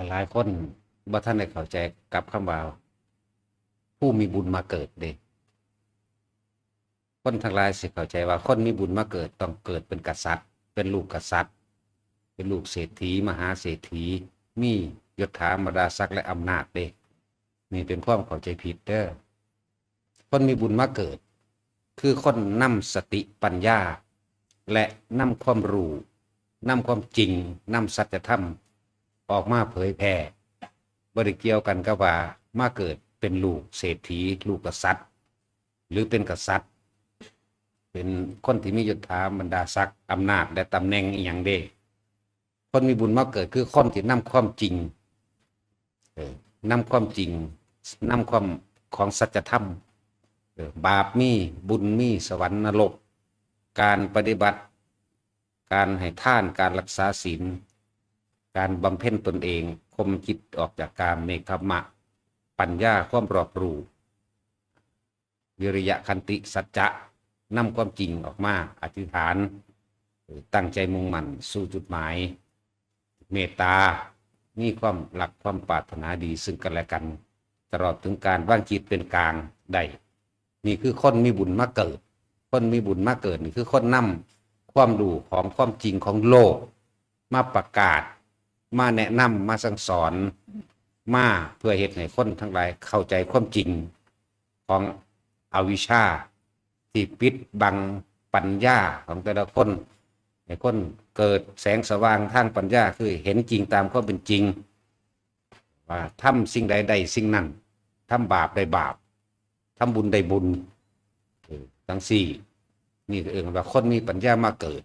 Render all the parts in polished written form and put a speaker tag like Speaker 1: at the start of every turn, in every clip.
Speaker 1: หลายๆคนบ่ท่านได้เข้าใจกับคำว่าผู้มีบุญมาเกิดเด้คนทั้งหลายสิเข้าใจว่าคนมีบุญมาเกิดต้องเกิดเป็นกษัตริย์เป็นลูกกษัตริย์เป็นลูกเศรษฐีมหาเศรษฐีมียศถาบรรดาศักดิ์และอำนาจเด้นี่เป็นความเข้าใจผิดเด้อคนมีบุญมาเกิดคือคนนำสติปัญญาและนำความรู้นำความจริงนำสัจธรรมออกมาเผยแผ่บ่ได้เกี่ยวกันกับว่ามาเกิดเป็นลูกเศรษฐีลูกกษัตริย์หรือเป็นกษัตริย์เป็นคนที่มียศถาบรรดาศักดิ์อำนาจและตำแหน่งอหย่างเด้คนมีบุญมาเกิดคือคนที่นำความจริงนำความจริงนำความของสัจธรรมบาปมีบุญมีสวรรค์นรกการปฏิบัติการให้ทานการรักษาศีลการบำเพ็ญตนเองคมจิตออกจากกามเนกขมะปัญญาความรอบรู้วิริยะขันติสัจจะนำความจริงออกมาอธิษฐานตั้งใจมุ่งมั่นสู่จุดหมายเมตตามีความหลักความปรารถนาดีซึ่งกันและกันตลอดถึงการวางจิตเป็นกลางได้นี่คือคนมีบุญมาเกิดคนมีบุญมาเกิดนี่คือคนนำความรู้ของความจริงของโลกมาประกาศมาแนะนำมาสั่งสอนมาเพื่อเหตุให้คนทั้งหลายเข้าใจความจริงของอวิชชาที่ปิดบังปัญญาของแต่ละคนให้คนเกิดแสงสว่างทางปัญญาคือเห็นจริงตามความเป็นจริงว่าทำสิ่งใดได้สิ่งนั้นทำบาปได้บาปทำบุญได้บุญทั้งสี่นี่ก็เองว่าคนมีปัญญามาเกิด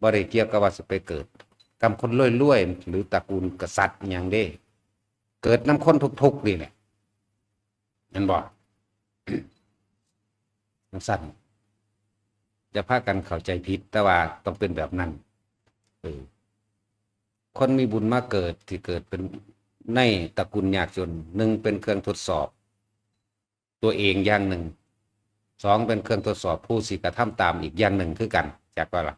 Speaker 1: บ่ได้เกี่ยวกับว่าจะไปเกิดกำคนรวยๆหรือตระกูลกษัตริย์อย่างเด้เกิดน้ำคนทุกๆนี่แหละนั่นบอกสั้นจะพากันเข้าใจผิดแต่ว่าต้องเป็นแบบนั้นคนมีบุญมาเกิดที่เกิดเป็นในตระกูลยากจนหนึ่งเป็นเครื่องทดสอบตัวเองอย่างหนึ่งสองเป็นเครื่องทดสอบผู้สิกระทำตามอีกอย่างหนึ่งคือกันจากว่าล่ะ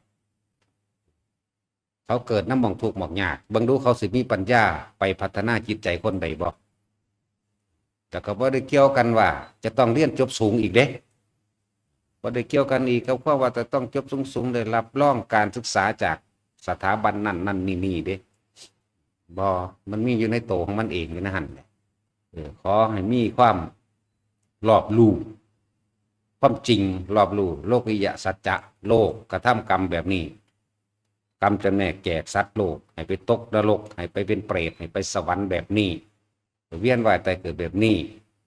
Speaker 1: เขาเกิดน้ำมองทุกข์หมอกยากบางดูเขาสิมีปัญญาไปพัฒนาจิตใจคนใดบอกแต่ก็บ่ได้เกี่ยวกันว่าจะต้องเรียนจบสูงอีกเด้บ่ได้เกี่ยวกันอีกกับว่าจะต้องจบสูงๆได้รับรองการศึกษาจากสถาบันนั่นนี่เด้บ่มันมีอยู่ในโตของมันเองอยู่นะหั่นขอให้มีความรอบรู้ความจริงรอบรู้โลกวิยะสัจจะโลกกระทำกรรมแบบนี้กรรมจะแนกแจกสัตว์โลกให้ไปตกนรกให้ไปเป็นเปรตให้ไปสวรรค์แบบนี้เวียนว่ายตายเกิดแบบนี้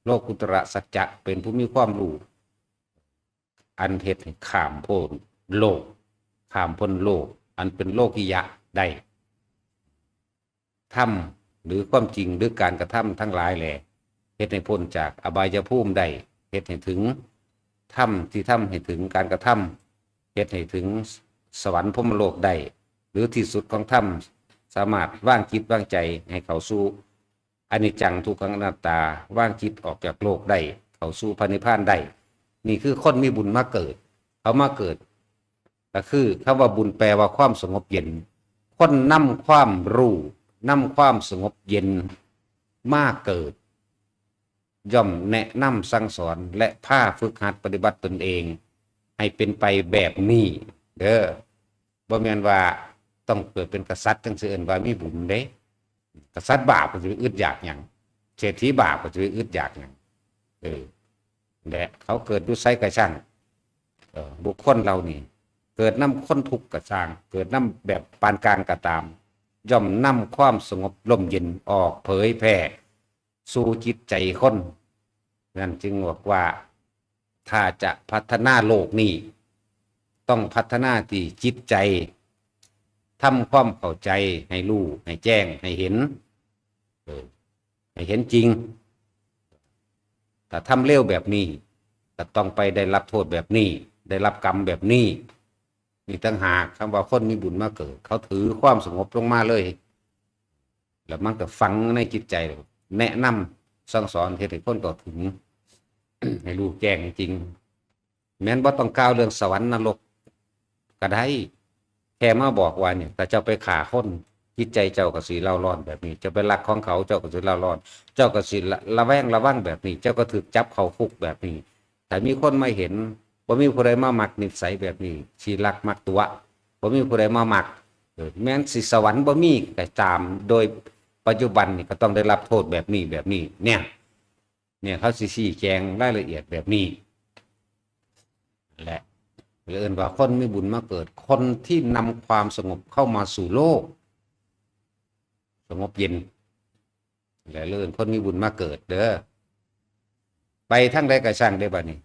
Speaker 1: โลกุตระสัจจะเป็นผู้มีความรู้อันเทศให้ข้ามพ้นโลกข้ามพ้นโลกอันเป็นโลกิยะได้ทำหรือความจริงหรือการกระทำทั้งหลายแหละเฮ็ดให้พ้นจากอบายภูมิได้เฮ็ดให้ถึงทำที่ทำให้ถึงการกระทำเฮ็ดให้ถึงสวรรค์พรหมโลกได้หรือที่สุดของธรรมสามารถว่างจิตว่างใจให้เข้าสู่อนิจจังทุกขังอนัตตาว่างจิตออกจากโลกได้เข้าสู่พระนิพพานได้นี่คือคนมีบุญมาเกิดเขามาเกิดก็คือคำว่าบุญแปลว่าความสงบเย็นคนนำความรู้นำความสงบเย็นมาเกิดย่อมแนะนำสั่งสอนและพาฝึกหัดปฏิบัติตนเองให้เป็นไปแบบนี้เด้อบ่แม่นว่าต้องเกิดเป็นกษัตริย์จังซี่เอิ้นว่ามีบุญเด้กษัตริย์บาปก็จะไปอึดอยากหยังเศรษฐีบาปก็จะไปอึดอยากหยังและเขาเกิดด้วยไสกระช่างบุคคลเรานี่เกิดน้ำคนทุกข์กระช่างเกิดน้ำแบบปานกลางก็ตามย่อมนำความสงบร่มเย็นออกเผยแผ่สู่จิตใจคนนั่นจึงบอกว่าถ้าจะพัฒนาโลกนี้ต้องพัฒนาที่จิตใจทำความเข้าใจให้รู้ให้แจ้งให้เห็นให้เห็นจริงแต่ทำเร็วแบบนี้แต่ต้องไปได้รับโทษแบบนี้ได้รับกรรมแบบนี้นี่ตั้งหากคำว่าคนมีบุญมาเกิดเขาถือความสงบลงมาเลยแล้วมันก็ฝังในจิตใจแนะนำสั่งสอนให้คนต่อถึง ให้รู้แจ้งจริงแม้นบ่ต้องกล่าวเรื่องสวรรค์นรกก็ได้แค่มาบอกว่าเนี่ยแต่จะไปฆ่าคน จิตใจเจ้าก็สิเล่าร้อนแบบนี้จะไปรักของเขาเจ้าก็สิเล่าร้อนเจ้าก็สิระแวงระวังแบบนี้เจ้าก็ถูกจับเข้าคุกแบบนี้แต่มีคนมาเห็นบ่มีผู้ใดมามักนิสัยแบบนี้สิรักมักตัวบ่มีผู้ใดมามักแม้นสิสวรรค์บ่มีก็ตามโดยปัจจุบันนี่ก็ต้องได้รับโทษแบบนี้แบบนี้เนี่ยเขาสิชี้แจงรายละเอียดแบบนี้แหละหรือเอิ้นว่าคนมีบุญมาเกิดคนที่นำความสงบเข้ามาสู่โลกสงบเย็นและเลื่อนคนมีบุญมาเกิดเด้อไปทั้งใดก็ช่างได้บัดนี้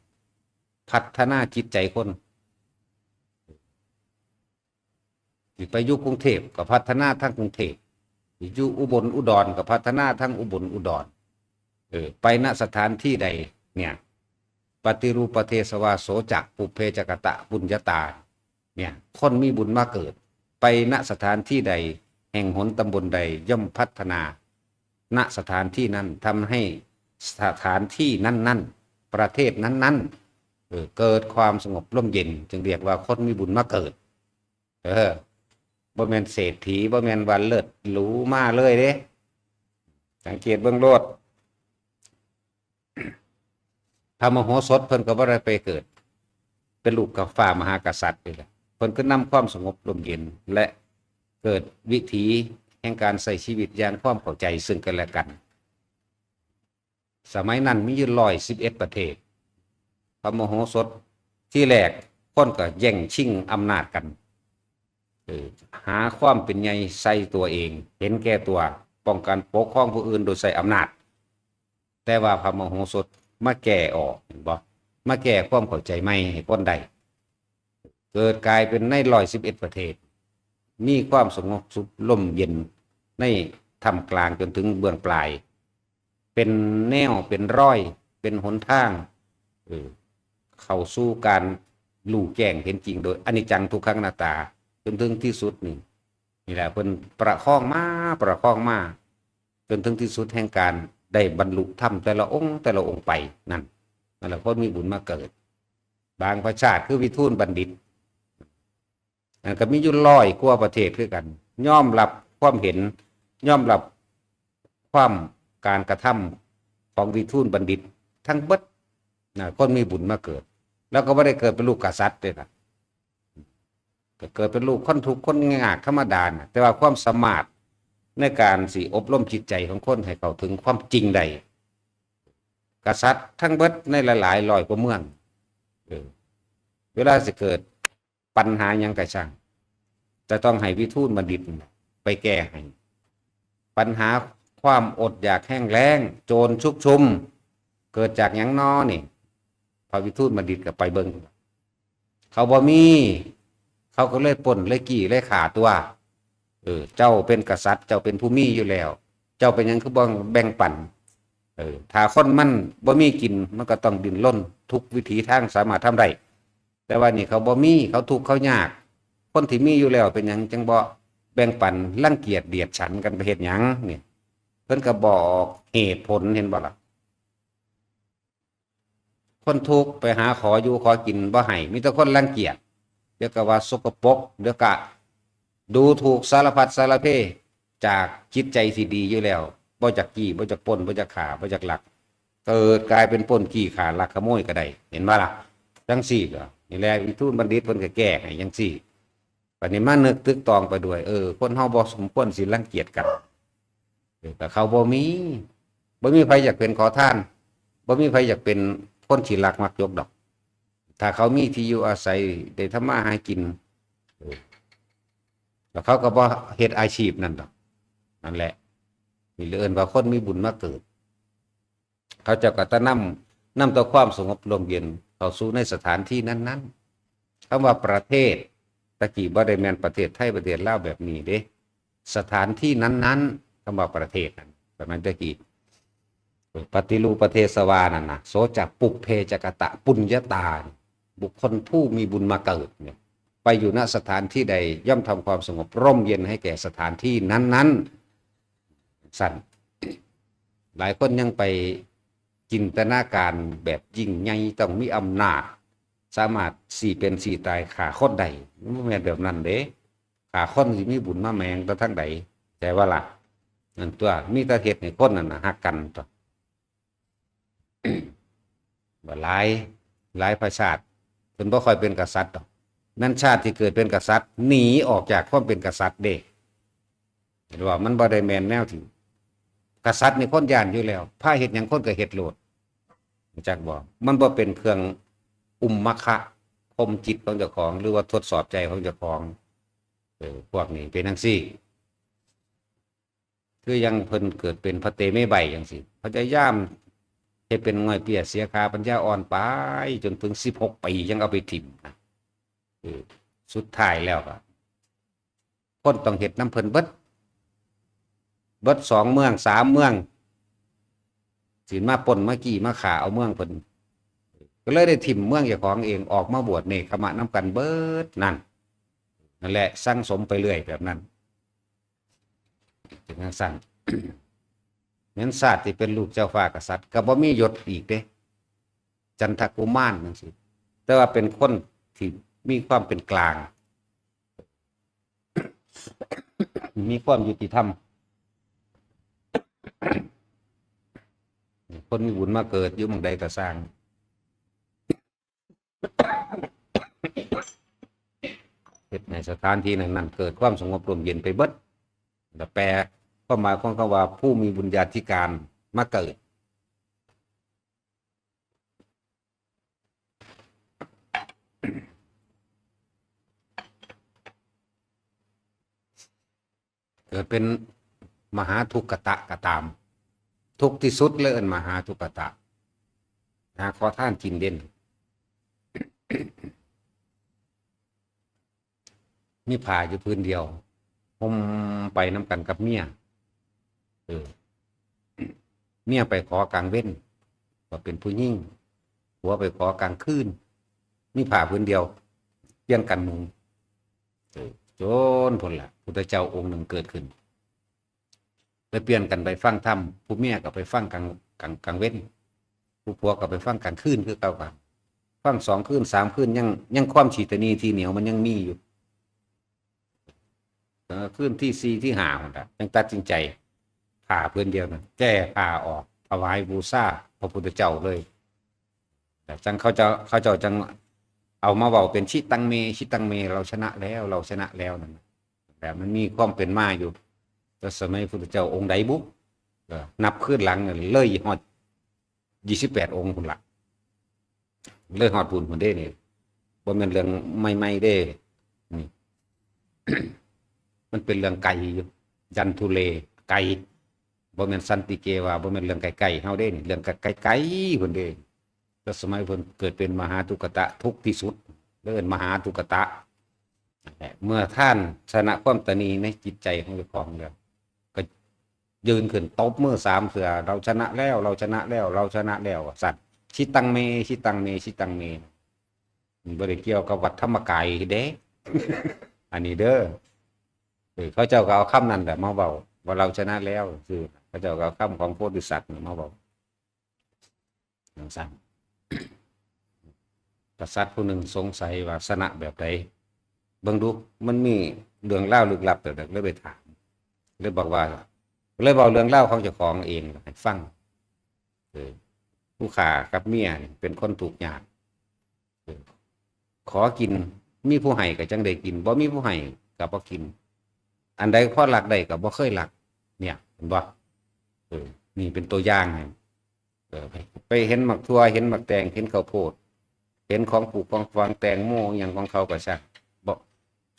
Speaker 1: พัฒนาจิตใจคนไปอยู่กรุงเทพก็พัฒนาทั้งกรุงเทพอยู่อุบลอุดรก็พัฒนาทั้งอุบลอุดรไปณสถานที่ใดเนี่ยปฏิรูปประเทศวาโสจักปุเพจกตะบุญญาตาเนี่ยคนมีบุญมาเกิดไปณสถานที่ใดแห่งหนตำบลใดย่อมพัฒนาณสถานที่นั้นทำให้สถานที่นั้นๆประเทศนั้นๆเกิดความสงบร่มเย็นจึงเรียกว่าคนมีบุญมาเกิดบ่แม่นเศรษฐีบ่แม่นวันเลิศหรูมาเลยเด้สังเกตเบื้องโลดพระมโหสถเพิ่นก็บ่ได้ไปเกิดเป็นลูกกับฟ้ามหากษัตริย์นี่แหละเพิ่นก็นำความสงบร่มเย็นและเกิดวิถีแห่งการใช้ชีวิตอย่างความเข้าใจซึ่งกันและกันสมัยนั้นมีอยู่111ประเทศพระมโหสถที่แรกคนก็แย่งชิงอำนาจกันหาความเป็นใหญ่ใส่ตัวเองเห็นแก่ตัวป้องกันปกครองผู้อื่นโดยใช้อำนาจแต่ว่าพระมโหสถมาแก้ออกบ่มาแก้ความเข้าใจใหม่ให้คนใดเกิดกลายเป็นใน111ประเทศมีความสงบสุขร่มเย็นในท่ามกลางจนถึงเบื้องปลายเป็นแนวเป็นร้อยเป็นหนทางเข้าสู่การรู้แจ้งเห็นจริงโดยอนิจจังทุกขังอนัตตาจนถึงที่สุดนี่แหละเพิ่นประคองมาจนถึงที่สุดแห่งการได้บรรลุธรรมแต่ละองค์ไปนั่นแหละคนมีบุญมาเกิดบางประชาติคือวิทูลบัณฑิตก็มีอยู่100 กว่าประเทศคือกันยอมรับความเห็นยอมรับความการกระทำของวิทูลบัณฑิตทั้งเบิดคนมีบุญมาเกิดแล้วก็ไม่ได้เกิดเป็นลูกกษัตริย์เลยนะก็เกิดเป็นลูกคนทุกข์คนงากธรรมดาแต่ว่าความสามารถในการสิอบรมจิตใจของคนให้เข้าถึงความจริงใดกษัตริย์ทั้งเบิดในหลายๆร้อยกว่าเมืองเวลาสิเกิดปัญหายังกระช่างจะต้องให้วิทูลบัณฑิตไปแก้ให้ปัญหาความอดอยากแห้งแล้งโจรชุกชุมเกิดจากหยังน้อนี่พระวิทูลบัณฑิตก็ไปเบิ่งเขาบ่มีเขาก็เลยปล้นเลยกี้เลยขาตัวเจ้าเป็นกษัตริย์เจ้าเป็นผู้มีอยู่แล้วเจ้าเป็นหยังคือบ่แบ่งปันถ้าคนมันบ่มีกินมันก็ต้องดิ้นรนทุกวิถีทางสามารถทำได้แต่ว่านี่เขาบ่มีเขาทุกข์เขายากคนที่มีอยู่แล้วเป็นหยังจังบ่แบ่งปันรังเกียจเดียดฉันกันไปเฮ็ดหยังนี่เพิ่นก็บอกเหตุผลเห็นบ่ล่ะคนทุกข์ไปหาขออยู่ขอกินบ่ให้มีแต่คนรังเกียจเดี๋ยวก็ว่าสกปรกเดี๋ยวก็ดูถูกสารพัดสารเพจากจิตใจที่ดีอยู่แล้วบ่จักกี้บ่จักปล้นบ่จักฆ่าบ่จักลักเกิดกลายเป็นปล้นขี้ฆ่าลักขโมยก็ได้เห็นบ่ล่ะจังซี่ก็นี่แหละวิทูลบัณฑิตเพิ่นก็แก้ให้จังซี่บัดนี้มานึกตึกตองไปด้วยคนเฮาบ่สมควรสิรังเกียจกันแต่เขาบ่มีใครอยากเป็นขอทานบ่มีใครอยากเป็นคนที่รักมักยกดอกถ้าเขามีที่อยู่อาศัยได้ทำมาหากินแล้วเขาก็บ่เฮ็ดอาชีพนั่นดอกนั่นแหละนี่เอิ้นว่าคนมีบุญมาเกิดเขาเจ้าก็จะนำต่อความสงบร่มเย็นเข้าสู่ในสถานที่นั้นๆคำว่าประเทศตะกี้บ่ได้แม่นประเทศไทยประเทศลาวแบบนี้เด้สถานที่นั้นๆคำว่าประเทศนั้นแบบนั้นตะกี้ปฏิรูปประเทศวานั่นนะโสจักปุกเพจกตะปุญญาตาบุคคลผู้มีบุญมาเกิดเนี่ยไปอยู่ณสถานที่ใดย่อมทำความสงบร่มเย็นให้แก่สถานที่นั้นๆสั่นหลายคนยังไปจินตนาการแบบยิ่งใหญ่ต้องมีอำนาจสามารถสี่เป็นสี่ตายขาคนใดไม่แม่นแบบนั้นเด้ขาคนสิมีบุญมาแมงแต่ทั้งใด แต่ว่าล่ะนั่นตัวมีแต่เฮ็ดให้คนนั่นน่ะฮักกันตัวบ่หลายประชาติเพิ่นบ่ค่อยเป็นกษัตริย์ดอกนั่นชาติที่เกิดเป็นกษัตริย์หนีออกจากความเป็นกษัตริย์เด้เห็นว่ามันบ่ได้แม่นแนวที่กษัตริย์นี่คนย้านอยู่แล้วพาเฮ็ดหยังคนก็เฮ็ดโลดรู้จักบ่มันบ่เป็นเครื่องมคะคมจิตของเจ้าของหรือว่าทดสอบใจของเจ้าของพวกนี้เป็นจังซี่คือยังเพิ่นเกิดเป็นพระเตมีใบจังซี่พยายามให้เป็นง่อยเปียเสียค่าปัญญาอ่อนไปจนถึง16 ปียังเอาไปถิ่มนะสุดท้ายแล้วก็คนต้องเฮ็ดน้ำเพิ่นเบิด2 เมือง3 เมืองสิมาปล้นมากี้มาฆ่าเอาเมืองเพิ่นก็เลยได้ถิ่มเมืองเจ้าของเองออกมาบวชเนกขมะน้ำกันเบิดนั่นแหละสั่งสมไปเรื่อยแบบนั้นถึงสั่งเหมือนศาสตร์ที่เป็นลูกเจ้าฟ้ากษัตริย์ก็บ่มียศอีกเด้จันทกุมารจังซี่แต่ว่าเป็นคนที่มีความเป็นกลางมีความยุติธรรมคนมีบุญมาเกิดอยู่หม้องใดก็สร้างเฮ็ดในสถานที่นั้นเกิดความสงบร่มเย็นไปเบิดแต่แปลความหมายของคำว่าผู้มีบุญญาธิการมาเกิดเป็นมหาทุกขตะก็ตามทุกที่สุดเลยมหาทุกขตะหาขอท่านกินเด่นมีผ้าอยู่พื้นเดียวห่มไปน้ำกันกับเมียเมียไปขอกลางเว้นว่าเป็นผู้หญิงผัวไปขอกลางคืนมีผ้าพื้นเดียวเปลี่ยนกันมุงจนผลละพุทธเจ้าองค์หนึ่งเกิดขึ้นไปเปลี่ยนกันไปฟังธรรมผู้เมียก็ไปฟังกลางเว้นผู้ผัวก็ไปฟังกลางคืนคือเก่ากันฟัง2 คืน 3 คืนยังความฉีตนีทีเหนียวมันยังมีอยู่คืนที่4ที่5มันยังตัดสินใจผ่าเพื่อนเดียวนะแก้ผ่าออกถวายบูชาพระพุทธเจ้าเลยแต่จังเขาเจ้าจังเอามาเว้าเป็นชิตังเมเราชนะแล้วนั่นแต่มันมีความเป็นมาอยู่แต่สมัยพุทธเจ้าองค์ใดบุนับขึ้นหลังเลยฮอด28 องค์พุ่นละเลยฮอดพุ่นพุ่นเด้นี่บ่แม่นเรื่องใหม่ๆเด้นี่ มันเป็นเรื่องไกลอยู่ยันทุเลไกลบ่แม่นสันติเกวาบ่แม่นเรื่องไกลๆเฮาเด้นี่เรื่องไกลๆพุ่นเด้แต่สมัยเพิ่นเกิดเป็นมหาทุกขตะทุกที่สุดเอิ้นมหาทุกขตะเมื่อท่านชนะความตนีในจิตใจของเจ้าของแล้วก็ยืนขึ้นตบมือ3 เสือเราชนะแล้วสัตว์ชิตังเมมันบ่ได้เกี่ยวกับวัดธรรมกายเด้ อันนี้เด้อเขาเจ้าก็เอาคำนั้นแหละมาเว้าว่าเราชนะแล้วคือเขาเจ้าก็เอาคำของโพธิสัตว์มาเว้าจังซั่นกษัตริย์ผู้หนึ่งสงสัยว่าชนะแบบใดเบิ่งดูมันมีเรื่องเล่าลึกลับแต่เลยไปถามเลยบอกว่าเลยบอกเรื่องเล่าของเจ้าของเองให้ฟังผู้ฆ่ากับเมียเป็นคนถูกยากขอกินมีผู้ให้ก็จังได้กินบ่มีผู้ให้ก็บ่กินอันใดพอหลักได้ก็บ่เคยหลักเนี่ยเห็นบ่นี่เป็นตัวอย่างให้ไปเห็นหมักทั่วเห็นหมักแตงเห็นข้าวโพดเห็นของปลูกของฟางแตงโมอย่างของเขาก็ซักบ่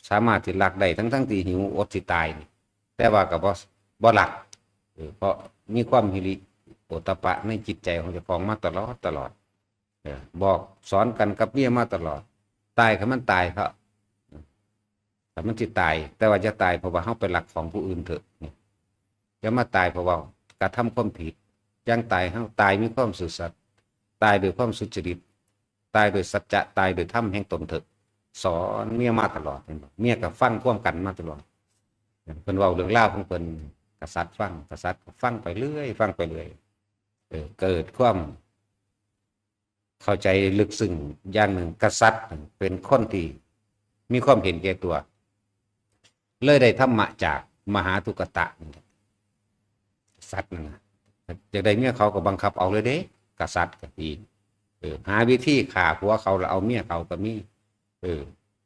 Speaker 1: สามารถที่หลักได้ทั้งที่หิวอดสิตายนี่แต่ว่าก็บ่หลักเพราะมีความหิริโอตตัปปะในจิตใจของเจ้าของมาตลอดบอกสอนกันกับเมียมาตลอดตายคือมันตายครับแต่มันสิตายแต่ว่าจะตายเพราะว่าเฮาไปหลักของผู้อื่นเถอะอย่ามาตายเพราะว่ากระทำความผิดยังตายเฮาตายมีความซื่อสัตย์ตายด้วยความสุจริตตายโดยสัจจะตายโดยธรรมแห่งตนเถอะสอนเมียมาตลอดเมียก็ฟังความกันมาตลอดเพิ่นเว้าเรื่องราวของเพิ่นกษัตริย์ฟังไปเรื่อยเกิดความเข้าใจลึกซึ้งอย่างหนึ่งกษัตริย์เป็นคนที่มีความเห็นแก่ตัวเลยได้ธรรมะจาก มหาทุกตะสัตว์นั่นนะจากได้เมียเขาก็บังคับเอาเลยเด้กษัตริย์ก็ดีหาวิธีฆ่าผัวเขาแล้วเอาเมียเขาก็มี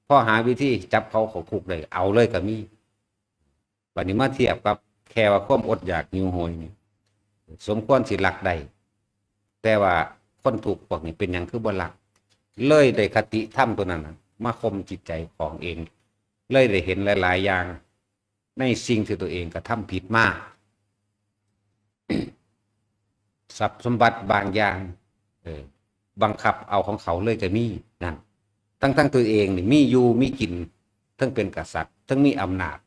Speaker 1: พอหาวิธีจับเขาคุกเลยเอาเลยก็มีวันนี้มาเทียบกับแค่ว่าความอดอยากหิวโหยนี่สมควรสิหลักได้แต่ว่าคนถูกพวกนี้เป็นอย่างคือบ่หลักเลยได้คติธรรมตัวนั้นมาคมจิตใจของเองเลยได้เห็นหลายๆอย่างในสิ่งที่ตัวเองกระทำผิดมาก ทรัพย์สมบัติบางอย่างบังคับเอาของเขาเลยจะมีนั่นทั้งตัวเองนี่มีอยู่มีกินทั้งเป็นกษัตริย์ทั้งมีอำนาจ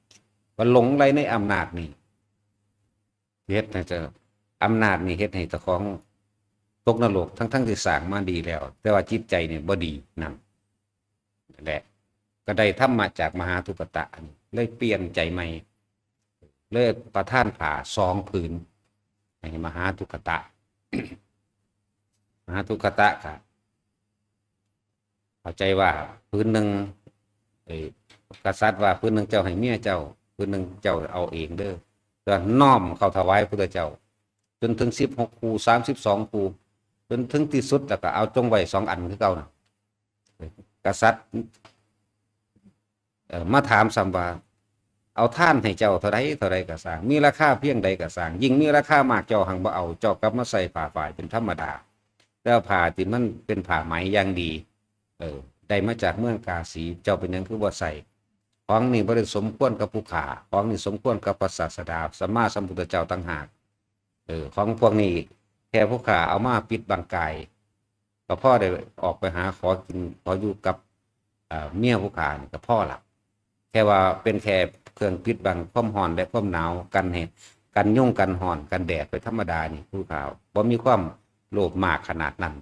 Speaker 1: ว่าหลงไหลในอำนาจนี่เฮ็ดให้เจออำนาจนี่เฮ็ดให้เจ้าของตกนรกทั้งที่สร้างมาดีแล้วแต่ว่าจิตใจเนี่ยบ่ดีนั่นแหละก็ได้ธรรมะจากมหาทุกตะเลยเปลี่ยนใจใหม่เลยประทานผ่า2 ผืนให้มหาทุกตะ มหาทุกตะค่ะเข้าใจว่าพื้นหนึ่งกษัตริย์ว่าพื้นหนึ่งเจ้าให้เมียเจ้าพื้นหนึ่งเจ้าเอาเองเด้อก็น้อมเข้าถวายพระเจ้าจนถึง16 ภู32 ภูจนถึงที่สุดแล้วก็เอาจงไว้2 อันคือเก่านะกษัตริย์มาถามสัมว่าเอาท่านให้เจ้าเท่าไรก็สร้างมีราคาเพียงใดก็สร้างยิ่งมีราคามากเจ้าหังบ่เอาเจ้ากลับมาใส่ผ้าฝ่ายเป็นธรรมดาแต่ผ้าที่มันเป็นผ้าไหมอย่างดีได้มาจากเมืองกาสีเจ้าเป็นยังคือว่าใส่ของนี่บริสมควรกับผู้ขาของนี่สมควรกับพระศาสดาสัมมาสัมพุทธเจ้าต่างหากของพวกนี้แค่ผู้ขาเอามาปิดบังกายก็พ่อได้ออกไปหาขอกินขออยู่กับเมียผู้ขากับพ่อหลับแค่ว่าเป็นแค่เครื่องปิดบังความร้อนและความหนาวกันเหตุกันยุ่งกันห่อนกันแดดไปธรรมดานี่ผู้ข่าวบ่มีความโลภมากขนาดนั้น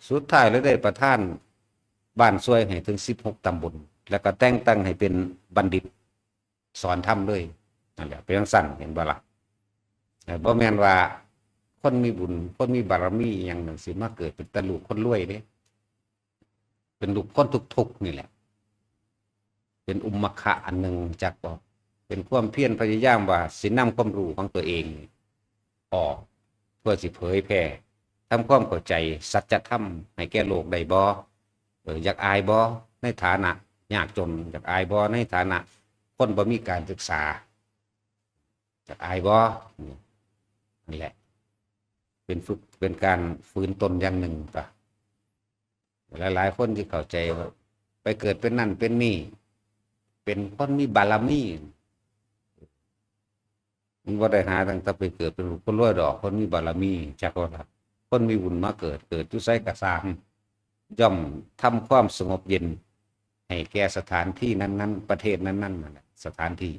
Speaker 1: สุดท้ายแล้วได้ประทานบ้านซวยให้ถึง16 ตำบลแล้วก็แต่งตั้งให้เป็นบัณฑิตสอนธรรมเลยนั่นแหละเป็นสั่นเห็นบ่ล่ะบ่แม่นว่าคนมีบุญคนมีบารมีอย่างหนึ่งสิมาเกิดเป็นตะลูกคนรวยเด้เป็นลูกคนทุกๆนี่แหละเป็นอุมมะคะอันหนึ่งจากบอกเป็นความเพียรพยายามว่าสินำความรู้ของตัวเองออกเพื่อสิเผยแพร่ทำความเข้าใจสัจธรรมให้แก่โลกได้บ่อยากอายบ่ในฐานะยากจนอยากอายบ่ในฐานะคนบ่มีการศึกษาอยากอายบ่นั่นแหละเป็นฝึกเป็นการฝืนตนอย่างหนึ่งป่ะหลายๆคนที่เข้าใจว่าไปเกิดเป็นนั่นเป็นนี่เป็นคนมีบารมีมันว่าได้หาตั้งแต่ไปเกิดเป็นคนรวยดอกคนมีบารมีจากว่าคนมีบุญมาเกิดจุไสกระสางย่อมทำความสงบเย็นให้แก่สถานที่นั้นๆประเทศนั้นๆนั่นแหละสถานที่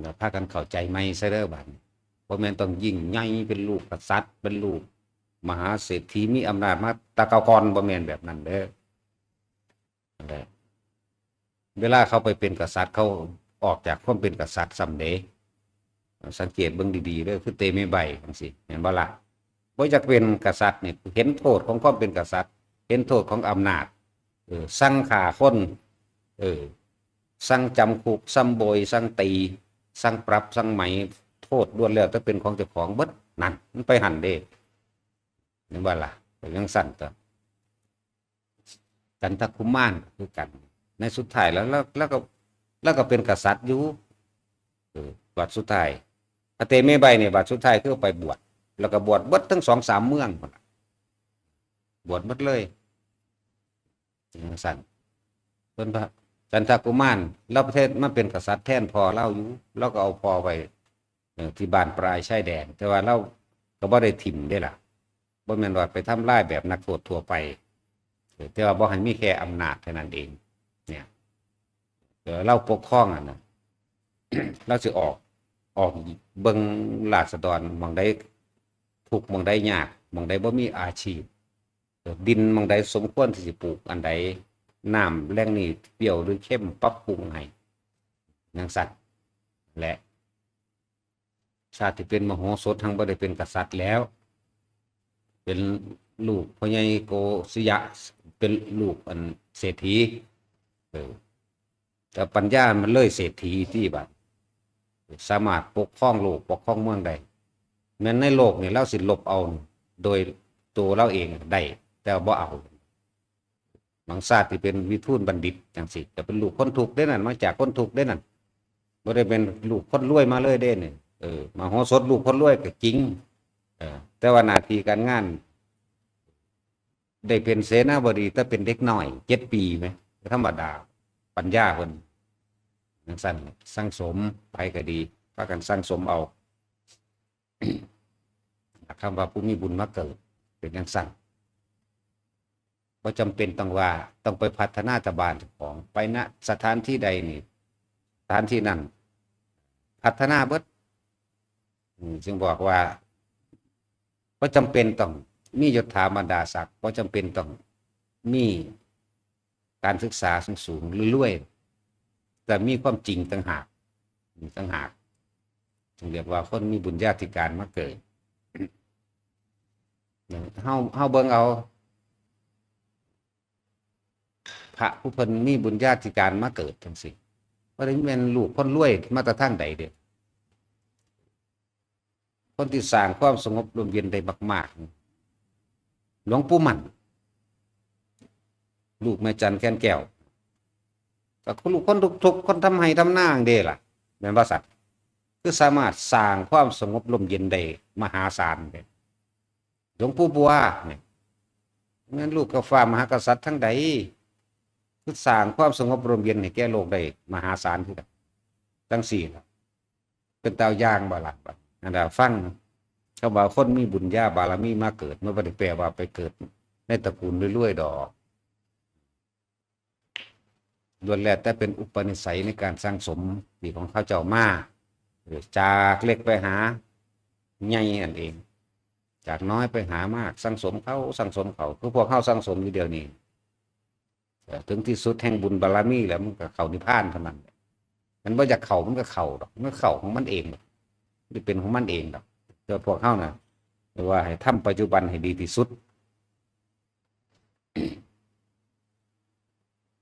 Speaker 1: เราพากันเข้าใจไหมไซเดอร์บันเพราะมันต้องยิ่งใหญ่เป็นลูกกษัตริย์เป็นลูกมหาเศรษฐีมีอำนาจมาตะเกากรบ่แม่นแบบนั้นเด้อเวลาเขาไปเป็นกษัตริย์เขาออกจากความเป็นกษัตริย์สำเร็จสังเกตเบิ่งดีๆเด้อคือเตไม่ใบจังซี่เห็นบ่ล่ะบ่อยากเป็นกษัตริย์นี่เห็นโทษของความเป็นกษัตริย์เห็นโทษของอำนาจสั่งฆ่าคนสั่งจำคุกสั่งโบยสั่งตีสั่งปรับสั่งไหมโทษล้วนแล้วถ้าเป็นของเจ้าของเบิดนั่นมันไปหั่นเด้เห็นบ่ล่ะเป็นจังซั่นตัวจันทคุมานคือกันในสุดท้ายแล้วก็เป็นกษัตริย์อยู่บัดสุดท้ายพระเตเมใบเนี่ยบัดสุดท้ายคือไปบวชแล้วก็บวชเบิดทั้ง2-3 เมืองบวชเบิดเลยสั่นเพิ่นพระจันทกุมารแล้วประเทศมันเป็นกษัตริย์แทนพ่อเล่าอยู่เราก็เอาพ่อไปที่บ้านปลายชายแดนแต่ว่าเราก็บ่ได้ถิ่มได้ล่ะบ่แม่นว่าไปทำลายแบบนักโทษทั่วไปแต่ว่าบ่ให้มีแค่อำนาจเท่านั้นเองเนี่ยเราปกครองอ่ะนะ เราสิออกเบิ่งราษฎรหม่องใดทุกข์หม่องใดยากหม่องใดบ่มีอาชีพดินหม่องใดสมควรที่สิปลูกอันใดน้ำแหล่งนี้เปรี้ยวหรือเข้มปรับปรุงให้จังซั่นและชาติที่เป็นมโหสถทั้งบ่ได้เป็นกษัตริย์แล้วเป็นลูกพ่อใหญ่โกศยะเป็นลูกอันเศรษฐี แต่ปัญญามันเลยเศรษฐีที่บัดสามารถปกครองโลกปกครองเมืองได้แม้นในโลกนี่เราสิลบเอาโดยตัวเราเองได้แต่บ่เอาบางชาติที่เป็นวิทูลบัณฑิตจังสิจะเป็นลูกคนถูกได้นั่นมาจากคนถูกได้นั่นบ่ได้เป็นลูกคนรวยมาเลยได้เนี่ยมาโหสถลูกคนรวยก็จริงแต่ว่าหน้าที่การงานได้เป็นเสนาบดีแต่เป็นเด็กน้อย7 ปีไหมธรรมดาปัญญาคนสั่งสร้างสมไปก็ดีพากันสร้างสมเอาคำว่าผู้มีบุญมาเกิดเป็นอย่างสั่งก็จำเป็นต้องไปพัฒนาตบานของไปณสถานที่ใดนี่สถานที่นั้นพัฒนาเบิดจึงบอกว่าก็จำเป็นต้องมียศถาบรรดาศักดิ์ก็จำเป็นต้องมีการศึกษาสูงๆเรื่อยๆแต่มีความจริงต่างหากจึงเรียกว่าคนมีบุญญาธิการมาเกิดเฮาเบิ่งเอาพระผู้เพิ่นมีบุญญาธิการมาเกิดจังซี่ว่าได้แม่นลูกคนรวยมาแต่ทางใดเด้คนที่สร้างความสงบร่มเย็นได้มากๆหลวงปู่มั่นลูกแม่จันแก่นแก้วก็ลูกคนทุกข์คนทำให้ทำหน้าจังเด้ล่ะแม่นบ่สัตว์คือสามารถสร้างความสงบร่มเย็นได้มหาศาลเด้หลวงปู่บัวเนี่ยงั้นลูกกับฟ้ามหากษัตริย์ทั้งใดคือสร้างความสงบร่มเย็นให้แก่โลกได้มหาศาลคือกันทั้งสี่เป็นตัวอย่างบ่ล่ะอันน่ะฟังเขาว่าคนมีบุญญาบารมีมาเกิดไม่ได้แปลว่าไปเกิดในตระกูลรวยๆดอกล้วนแล้วแต่เป็นอุปนิสัยในการสร้างสมที่ของเขาเจ้ามาจากเล็กไปหาใหญ่นั่นเองจากน้อยไปหามากสร้างสมเขาคือพวกเขาสร้างสมอยู่เดียวนี้ถึงที่สุดแห่งบุญบารมีแล้วมันก็เข้านิพพานเท่านั้นมันบ่อยากเข้ามันก็เข้าดอกมันเข้าของมันเองมันเป็นของมันเองดอกแต่พวกเขาน่ะว่าให้ทำปัจจุบันให้ดีที่สุด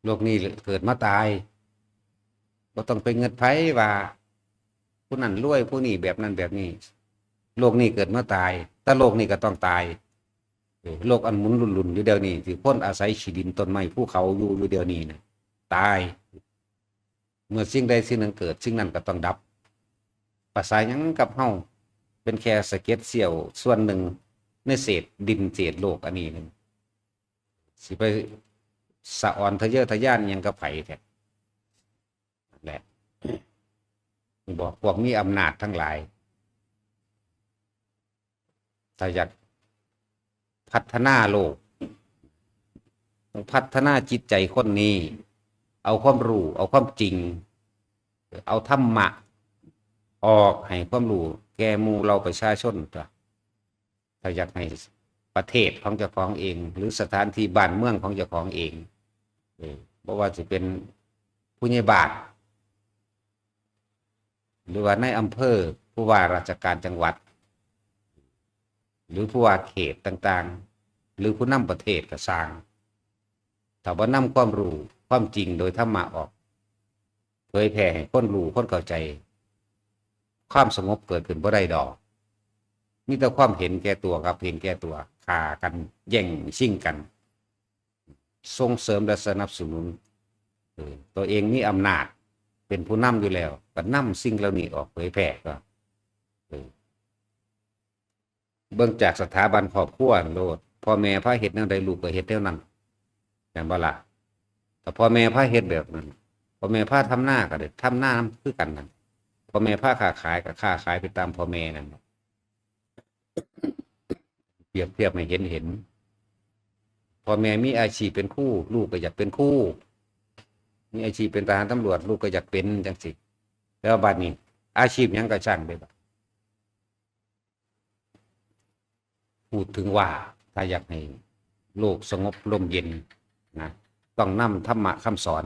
Speaker 1: โลกนี้เกิดมาตายบ่ต้องไปเงินไผว่าผู้นั้นรวยผู้นี้แบบนั้นแบบนี้โลกนี้เกิดมาตายแต่โลกนี้ก็ต้องตายโลกอันหมุนลุ่นๆอยู่เดียวนี้ที่คนอาศัยขี้ดินต้นไม้ภูเขาอยู่เดียวนี้นะตายเมื่อสิ่งใดสิ่งหนึ่งเกิดสิ่งนั้นก็ต้องดับภาษาหยังกับเฮาเป็นแค่สะเก็ดเสี้ยวส่วนหนึ่งในเศษดินเศษโลกอันนี้นึงสิไปสะอ่อนทะเยอทะยานยังกับไผแท้แหละบอกพวกมีอำนาจทั้งหลายถ้าอยากพัฒนาโลกต้องพัฒนาจิตใจคนนี้เอาความรู้เอาความจริงเอาธรรมะออกให้ความรู้แก่หมู่เราประชาชนถ้าอยากให้ประเทศของเจ้าของเองหรือสถานที่บ้านเมืองของเจ้าของเองเพราะว่าจะเป็นผู้ใหญ่บ้านหรือว่าในอำเภอผู้ว่าราชการจังหวัดหรือผู้ว่าเขตต่างๆหรือผู้นำประเทศก็สร้างถ้าว่านำความรู้ความจริงโดยธรรมะออกเผยแผ่ให้คนรู้คนเข้าใจความสงบเกิดขึ้นบ่ได้ดอกมีแต่ความเห็นแก่ตัวครับเห็นแก่ตัวฆ่ากันแย่งชิงกันส่งเสริมและสนับสนุนตัวเองมีอำนาจเป็นผู้นำอยู่แล้วก็นำสิ่งเหล่านี้ออกเผยแผ่ก็เบื้องจากสถาบันครอบครัวโลดพ่อแม่พาเฮ็ดแนวใดลูกก็เฮ็ดแนวนั้นแม่นบ่ล่ะแต่พ่อแม่พาเฮ็ดแบบนั้นพ่อแม่พาทำหน้าก็ได้ทำหน้าคือกันนั่นพ่อแม่พาค้าขายก็ค้าขายไปตามพ่อแม่นั่นเปรียบเทียบให้เห็นพ่อแม่มีอาชีพเป็นครูลูกก็อยากเป็นครูมีอาชีพเป็นทหารตำรวจลูกก็อยากเป็นจังซี่แล้วบัดนี้อาชีพหยังก็ช่างได้บัดพูดถึงว่าถ้าอยากให้โลกสงบร่มเย็นนะต้องนำธรรมะคำสอน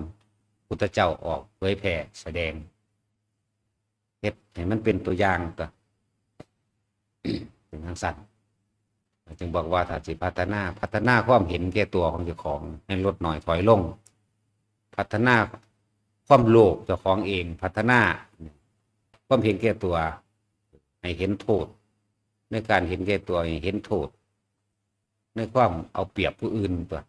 Speaker 1: พุทธเจ้าออกเผยแผ่แสดงเฮ็ดให้มันเป็นตัวอย่างตัวเป็นทางสั้นจึงบอกว่าถ้าสิพัฒนาความเห็นแก่ตัวของเจ้าของให้ลดหน่อยถอยลงพัฒนา ความโลภเจ้าของเองพัฒนาความเห็นแก่ตัวให้เห็นโทษในการเห็นแก่ตัวให้เห็นโทษในความเอาเปรียบผู้อื่นตัว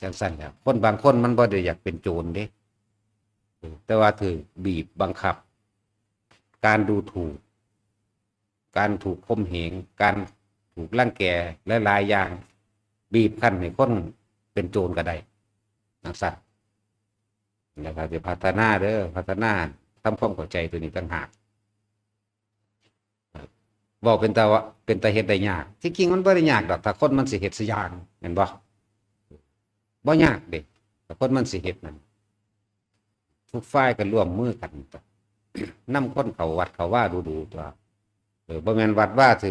Speaker 1: จังสั้นครับคนบางคนมันบ่ได้อยากเป็นโจรเด้แต่ว่าถือบีบบังคับการดูถูกการถูกข่มเหงการถูกรังแกหลายๆอย่างบีบคั้นให้คนเป็นโจรก็ได้นักสัตว์แล้วก็จะพัฒนาเด้อพัฒนาทำความเข้าใจตัวนี้ต่างหากบอกเป็นตาเฮ็ดได้ยากที่จริงมันบ่ได้ยากดอกถ้าคนมันสิเฮ็ดสิอย่างเห็นบ่บ่ยากเด้ถ้าคนมันสิเฮ็ดนั่นทุกฝ่ายก็ร่วมมือกันนำคนเขาวัดเขาว่าดูๆตัวบ่แม่นวัดว่าสิ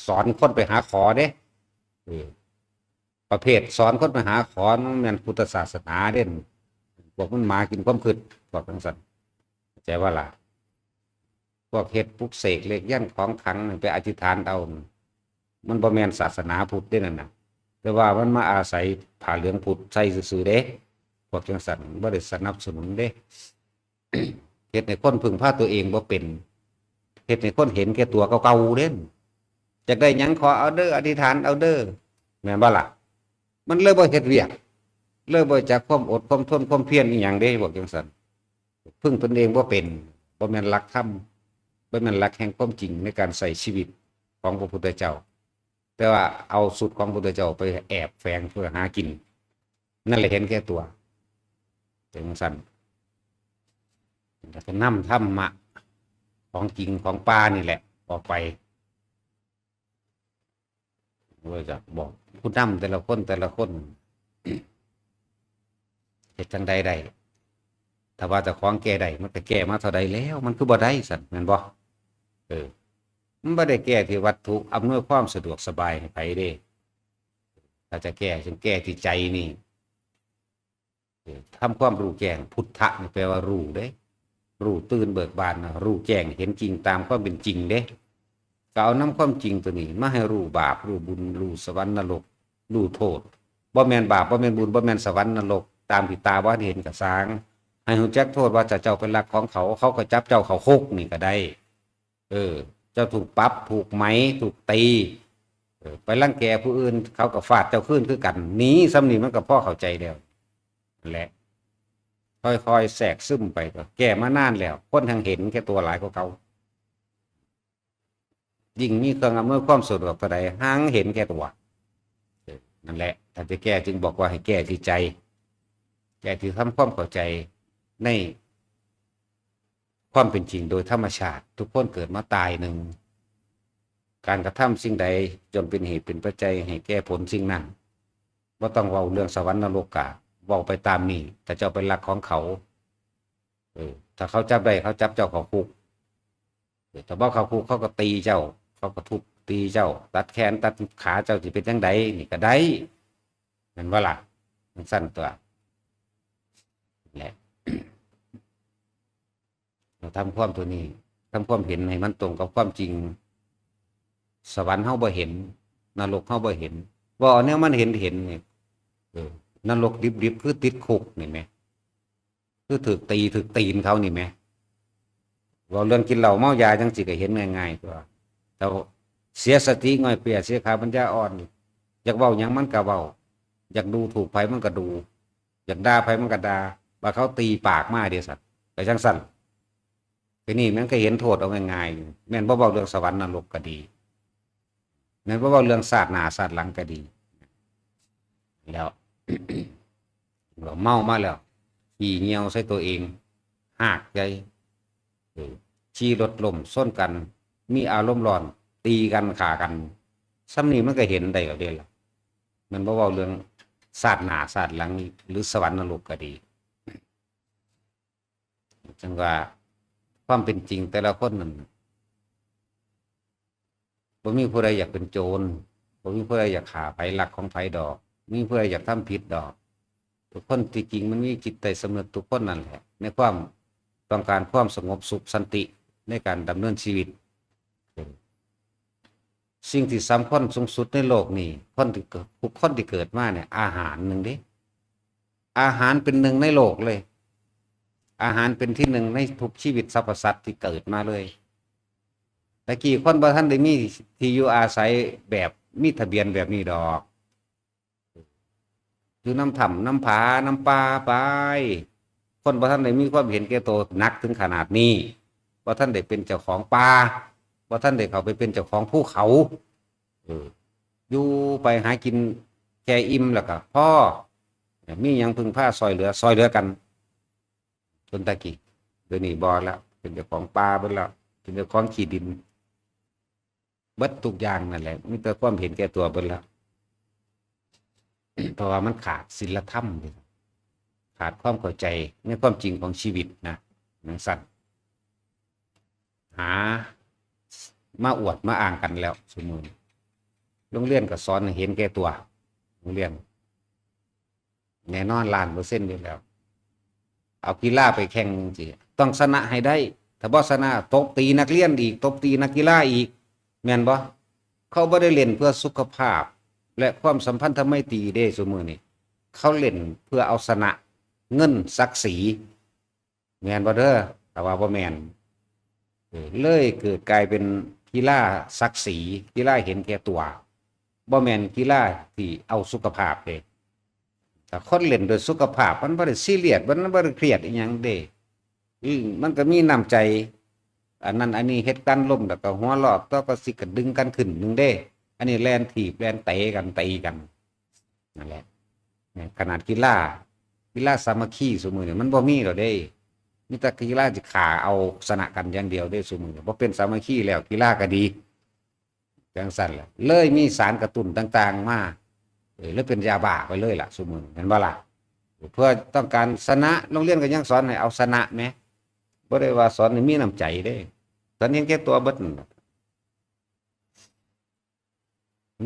Speaker 1: สอนคนไปหาขอเด้ประเภทสอนคนไปหาขอมันแม่นพุทธศาสนาเด่นพวกมันหมากินความคิดพวกจังซั่นเข้าใจว่าล่ะพวกเฮ็ดปลุกเสกเลขยันของขลังไปอธิษฐานเอามันบ่แม่นศาสนาพุทธเด้นั่นน่ะแต่ว่ามันมาอาศัยผ้าเหลืองพุทธใส่ซื่อๆเด้พวกจังซั่นบ่ได้สนับสนุนเด้ เฮ็ดให้คนพึ่งพาตัวเองบ่เป็นเฮ็ดให้คนเห็นแก่ตัวเก่าๆเด้จักได้หยังขอเอาเด้ออธิษฐานเอาเด้อแม่นบ่ล่ะมันเลยบ่เฮ็ดเวียกเลยบ่จักความอดความทนความเพียรอีหยังเด้บอกจังซั่นพึ่งตนเองบ่เป็นบ่แม่นหลักธรรมบ่แม่นหลักแห่งความจริงในการใช้ชีวิตของพระพุทธเจ้าแต่ว่าเอาสุดของพระพุทธเจ้าไปแอบแฝงเพื่อหากินนั่นแหละเห็นแก่ตัวจังซั่นแล้วก็นำธรรมะของจริงของป่านี่แหละออกไปว่าจะบอกผู้นำแต่ละคนเหตุจังใดได้ถ้าว่าจะคล้องแก้ได้มันก็แก้มาเท่าใดแล้วมันคือบ่ได้สันแม่นบ่มันบ่ได้แก้ที่วัตถุอำนวยความสะดวกสบายให้ไผเด้ถ้าจะแก้จึงแก้ที่ใจนี่ทำความรู้แจ้งพุทธะนี่แปลว่ารู้เด้รู้ตื่นเบิกบานรู้แจ้งเห็นจริงตามความเป็นจริงเด้ก็เอาน้ำความจริงตัวนี้มาให้รู้บาปรู้บุญรู้สวรรค์นรกรู้โทษบ่แม่นบาปบ่แม่นบุญบ่แม่นสวรรค์นรกตามที่ตาบ่เห็นก็สร้างให้รู้จักโทษว่าเจ้าเป็นรักของเขาเขาก็จับเจ้าเขาคุกนี่ก็ได้เจ้าถูกปรับถูกไหมถูกตีไปรังแกผู้อื่นเขาก็ฟาดเจ้าขึ้นคือกันหนีซ้ำนี่มันก็พอเข้าใจแล้วนั่นแหละค่อยๆแทรกซึมไปก็แก้มานานแล้วคนทางเห็นแค่ตัวหลายกว่าเขายิ่งมีเครื่องอำนวยความสะดวกเท่าใดหางเห็นแก่ตัวนั่นแหละถ้าจะแก้จึงบอกว่าให้แก้ที่ใจแก้ที่ทำความเข้าใจในความเป็นจริงโดยธรรมชาติทุกคนเกิดมาตายหนึ่งการกระทำสิ่งใดจนเป็นเหตุเป็นปัจจัยให้แก้ผลสิ่งนั้นว่าต้องเว้าเรื่องสวรรค์นรกกะเว้าไปตามนี้แต่เจ้าเป็นหลักของเขาถ้าเขาจับได้เขาจับเจ้าเขาคุกแต่บ่เขาคุกเขาก็ตีเจ้าเขาก็ทุบตีเจ้าตัดแขนตัดขาเจ้าสิเป็นจังไดนี่ก็ได้แม่นว่าล่ะมันสั้นตัวแหละ เราทำความตัวนี้ทำความเห็นให้มันตรงกับความจริงสวรรค์เฮาบ่เห็นนรกเฮาบ่เห็นว่าเนี่ยมันเห็นนี่นรกดิบคือติดคุกนี่แม่คือถูกตีถูกตีนเขานี่แม่ว่าเรื่องกินเหล้าเมายาจังสิก็เห็นง่ายๆตัวแต่เสียสติง่อยเปียเสียขาปัญญาอ่อนอยากเว้าหยังมันก็เว้าอยากดูถูกไผมันก็ดูอยากด่าไผมันก็ด่าว่าเขาตีปากมาเด้อสัตว์ไปจังซั่นไปนี่มันก็เห็นโทษเอาง่ายๆแม่นบ่เว้าเรื่องสวรรค์นรกก็ดีแม่นบ่เว้าเรื่องศาสตร์หน้าศาสตร์หลังก็ดีแล้ว เราเมามาแล้วขี่เหี่ยวใส่ตัวเองหากใจขี่รถล้มส้นกันมีอารมณ์ร้อนตีกันฆ่ากันซ้ำนี้มันก็เห็นได้ก็เด้ล่ะมันบ่เว้าเรื่องศาสตร์หน้าศาสตร์หลังหรือสวรรค์นรกก็ดีจังว่าความเป็นจริงแต่ละคนนั่นบ่มีผู้ใดอยากเป็นโจรบ่มีผู้ใดอยากฆ่าไผลักของไผดอกมีผู้ใดอยากทำผิดดอกทุกคนที่จริงมันมีจิตใต้สำนึกทุกคนนั่นแหละในความต้องการความสงบสุขสันติในการดำเนินชีวิตสิ่งที่สำคัญสูงสุดในโลกนี้คนที่เกิดมาเนี่ยอาหารหนึ่งเด้อาหารเป็นหนึ่งในโลกเลย อาหารเป็นที่หนึ่งในทุกชีวิตสรรพสัตว์ที่เกิดมาเลยแต่กี่คนบ่ท่านได้มีที่อยู่อาศัยแบบมีทะเบียนแบบนี้ดอกอยู่น้ำถ้ำน้ำผาน้ำปลาไปคนบ่ท่านได้มีความเห็นแก่ตัวนักถึงขนาดนี้บ่ท่านได้เป็นเจ้าของป่าบ่ท่านได้เข้าไปเป็นเจ้าของภูเขาอยู่ไปหากินแค่อิ่มแล้วก็พ่อมีหยังพึ่งพาซอยเหลือกันจนตะกี้เดี๋ยวนี้บ่แล้วเป็นเจ้าของป่าเบิดแล้วเป็นเจ้าของขี้ดินเบิดทุกอย่างนั่นแหละมีแต่ความเห็นแก่ตัวเบิดแล้วเพราะว่ามันขาดศีลธรรมขาดความเข้าใจในความจริงของชีวิตนะนังสั่นหามาอวดมาอ้างกันแล้วสมมุติโรงเรียนก็สอนให้เห็นแก่ตัวโรงเรียนแน่นอน1,000,000%อยู่แล้วเอากีฬาไปแข่งสิต้องชนะให้ได้ถ้าบ่ชนะตบตีนักเรียนอีกตบตีนักกีฬาอีกแม่นบ่เขาบ่ได้เล่นเพื่อสุขภาพและความสัมพันธไมตรีเด้ซุมื้อนี้เขาเล่นเพื่อเอาชนะเงินศักดิ์ศรีแม่นบ่เด้อแต่ว่าบ่แม่นเลยเกิดกลายเป็นกีฬาศักดิ์ศรีกีฬาเห็นแก่ตัวบ่แม่นกีฬาที่เอาสุขภาพเด้ถ้าคนเล่นโดยสุขภาพมันบ่ได้ซีเรียสมันบ่ได้เครียดอีหยังเด้มันก็มีน้ำใจอันนั้นอันนี้เฮ็ดกันล้มแล้วก็หัวเราะต่อก็สิก็ดึงกันขึ้นนึงเด้อันนี้แล่นถีบแล่นเตะกันตีกันนั่นแหละขนาดกีฬาสามัคคีซุมื้อนี้มันบ่มีดอกเด้มีแต่กีฬาสิฆ่าเอาชนะกันอย่างเดียวเด้ซุมื้อนี้บ่เป็นสามัคคีแล้วกีฬาก็ดีจังซั่นแหละเลยมีสารกระตุ้นต่างๆมาเลยเป็นยาบ้าไปเลยล่ะซุมื้อเห็นบ่ล่ะเพื่อต้องการชนะโรงเรียนก็ยังสอนให้เอาชนะแหมบ่ได้ว่าสอนให้มีน้ำใจเด้สอนเห็นแก่ตัวเบิด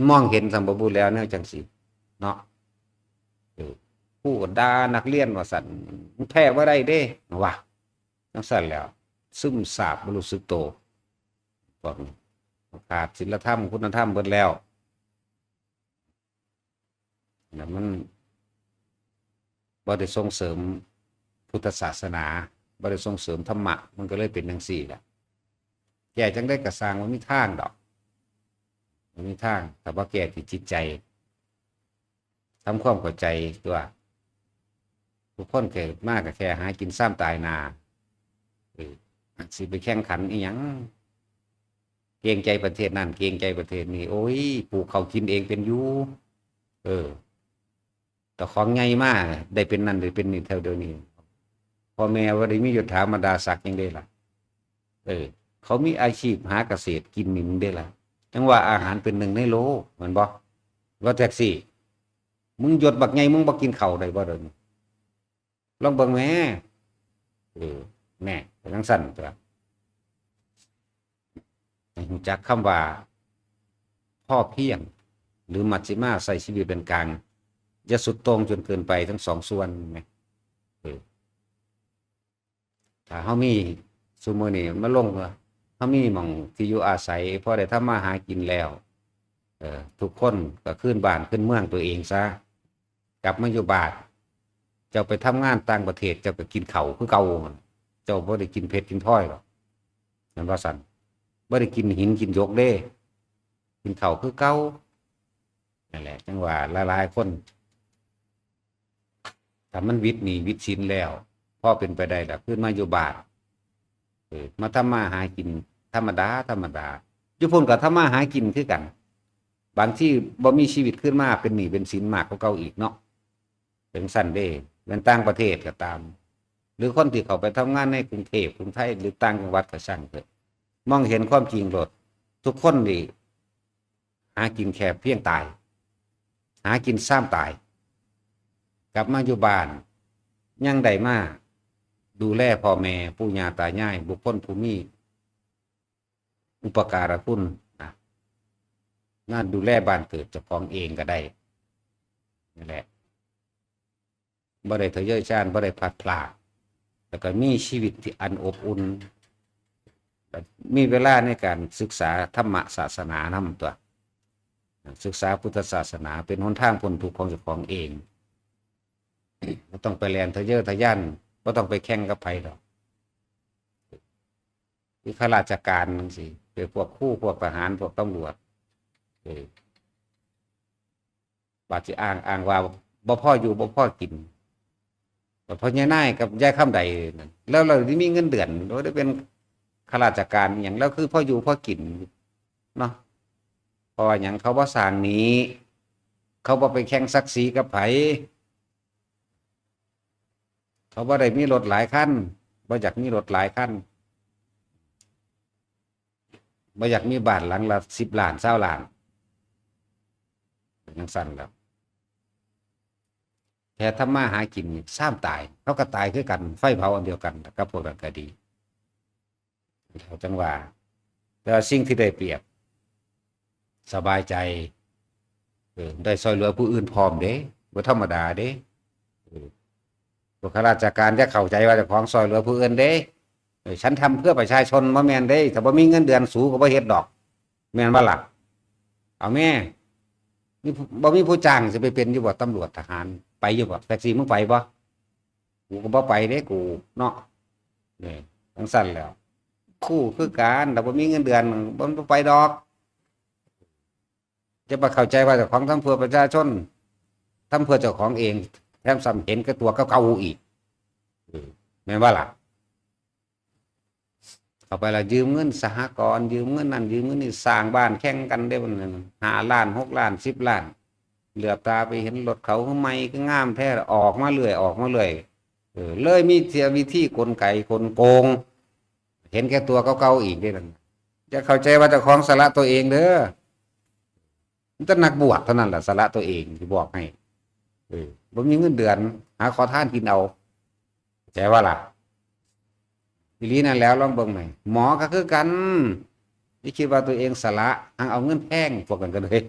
Speaker 1: มองเห็นสัมบูรณ์แล้วเนี่ยจังสิเนาะผู้ด่านักเรียนว่าสั่นแพ้ว่าได้เด้ว่าจังสั่นแล้วซึมซาบบ่รู้สึกโตพวกนี้ขาดศีลธรรมคุณธรรมเบิดแล้วแล้วมันบ่ได้ส่งเสริมพุทธศาสนาบ่ได้ส่งเสริมธรรมะมันก็เลยเป็นจังซี่แหละแก่จังได้กระสร้างว่ามีทางดอกมีทางแต่ว่าแก่ที่จิตใจทำความเข้าใจตัวทุกคนเกิดมากก็แค่หากินซ้ำตายนาสิไปแข่งขันอีหยังเกรงใจประเทศนั่นเกรงใจประเทศนี้โอ้ยปลูกเขากินเองเป็นอยู่แต่ของไงมากได้เป็นนั่นได้เป็นนี่เท่าเดียวนี้พ่อแม่ว่าได้มียศถาบรรดาศักดิ์ยังได้ล่ะเขามีอาชีพหาเกษตรกินนี่มึงได้ล่ะจังว่าอาหารเป็นหนึ่งในโลเหมือนบ่ว่าแท็กซี่มึงหยดบักไงมึงบ่กินข้าวได้บ่เด้อลองเบิ่งแหม่แน่เป็นจังซั่นตัวให้รู้จักคำว่าพ่อเพียงหรือมัชฌิมาใส่ชีวิตเป็นกลางอย่าสุดโต่งจนเกินไปทั้งสองส่วนแหมถ้าเฮามีซุมื้อนี้มาลงว่าเฮามีหม้องที่อยู่อาศัยพอได้ทำมาหากินแล้วทุกคนก็คืนบ้านคืนเมืองตัวเองซะกลับมาอยู่บ้านเจ้าไปทำงานต่างประเทศเจ้าก็กินข้าวคือเก่าเจ้าบ่ได้กินเผ็ดกินถ้อยหรอกนั่นว่าซั่นบ่ได้กินหินกินยกเด้กินข้าวคือเก่านั่นแหละจังว่าหลายๆคนถ้ามันวิตหนี้วิตสินแล้วพอเป็นไปได้ล่ะคืนมาอยู่บ้านมาทำมาหากินธรรมดาอยู่พุ่นก็ทำมาหากินคือกันบางที่บ่มีชีวิตขึ้นมาเป็นหนี้เป็นสินมากกว่าเก่าอีกเนาะเป็นสั้นเด้เป็นต่างประเทศก็ตามหรือคนที่เขาไปทำงานในกรุงเทพกรุงไทยหรือต่างจังหวัดก็ช่างเถอะมองเห็นความจริงโลดทุกคนนี่หากินแค่เพียงตายหากินซ้ำตายกลับมาอยู่บ้านยังได้มาดูแลพ่อแม่ปู่ย่าตายายบุคคลผู้มีอุปการะคุณงานดูแลบ้านเกิดเจ้าของเองก็ได้นี่แหละบ่ได้ทะเยอชาญบ่ได้พลัดพรากแล้วก็มีชีวิตที่อันอบอุ่นมีเวลาในการศึกษาธรรมศาสนานำตัวศึกษาพุทธศาสนาเป็นหนทางพ้นทุกข์ของเจ้าของเองไม่ต้องไปแล่นทะเยอทะยานไป ก็ต้องไปแข่งกับไผดอกคือข้าราชการนั่นสิเป็นพวกคู่พวกทหารพวกตำรวจบาดสิอ้างว่าบ่พ่ออยู่บ่พ่อกินแต่พอยายนายกับยายคำใดนั่นแล้วเราได้มีเงินเดือนเราได้เป็นข้าราชการอย่างแล้วคือพ่ออยู่พ่อกินเนาะเพราะว่าอย่างเขาบ่สร้างนี้ เขาบ่ไปแข่งศักดิ์ศรีกับไผเขาบ่ได้มีรถหลายคันบ่อยากมีรถหลายคันบ่อยากมีบ้านหลังละ10 ล้าน20 ล้านเป็นจังซั่นแล้วแค่ทำมาหากินนี่ซ้ำตายเขาก็ตายคือกันไฟเผาอันเดียวกันกับพวกนั้นก็ดีเขาจังว่าแต่สิ่งที่ได้เปรียบสบายใจได้ช่วยเหลือผู้อื่นพร้อมเด้บ่ธรรมดาเด้พวกข้าราชการจะเข้าใจว่าเจ้าของช่วยเหลือผู้อื่นเด้ฉันทำเพื่อประชาชนบ่แม่นเด้ถ้าบ่มีเงินเดือนสูงก็บ่เฮ็ดดอกแม่นบ่ล่ะเอาแม่นี่บ่มีผู้จ้างสิไปเป็นอยู่บ่ตำรวจทหารไปอยู่บ่แท็กซี่มึงไปบ่กูก็บ่ไปเด้กูเนาะนี่จังซั่นแล้วคู่คือการถ้าบ่มีเงินเดือนบ่ไปดอกจะมาเข้าใจว่าเจ้าของทำเพื่อประชาชนทำเพื่อเจ้าของเองแถมซ้ำเห็นกับตัวเก่าๆอีกแม่นว่าล่ะเอาไปละยืมเงินสหกรณ์ยืมเงินนั่นยืมเงินนี่สร้างบ้านแข่งกันได้บ่นั่น5 ล้าน6 ล้าน10 ล้านเหลือบตาไปเห็นรถเขาใหม่ก็งามแท้ออกมาเรื่อยเลยมีเสียวิธีกลไกคนโกงเห็นแก่ตัวเก่าๆอีกได้นั่นจะเข้าใจว่าเจ้าของสละตัวเองเด้อมันจะนักบวชเท่านั้นแหละสละตัวเองที่บอกให้บ่มีเงินเดือนหาขอทานกินเอาใจว่าล่ะทีนี้นั่นแล้วลองเบิ่งหน่อยหมอก็คือกันที่คิดว่าตัวเองสละเอาเงินแพงพวกกันเลย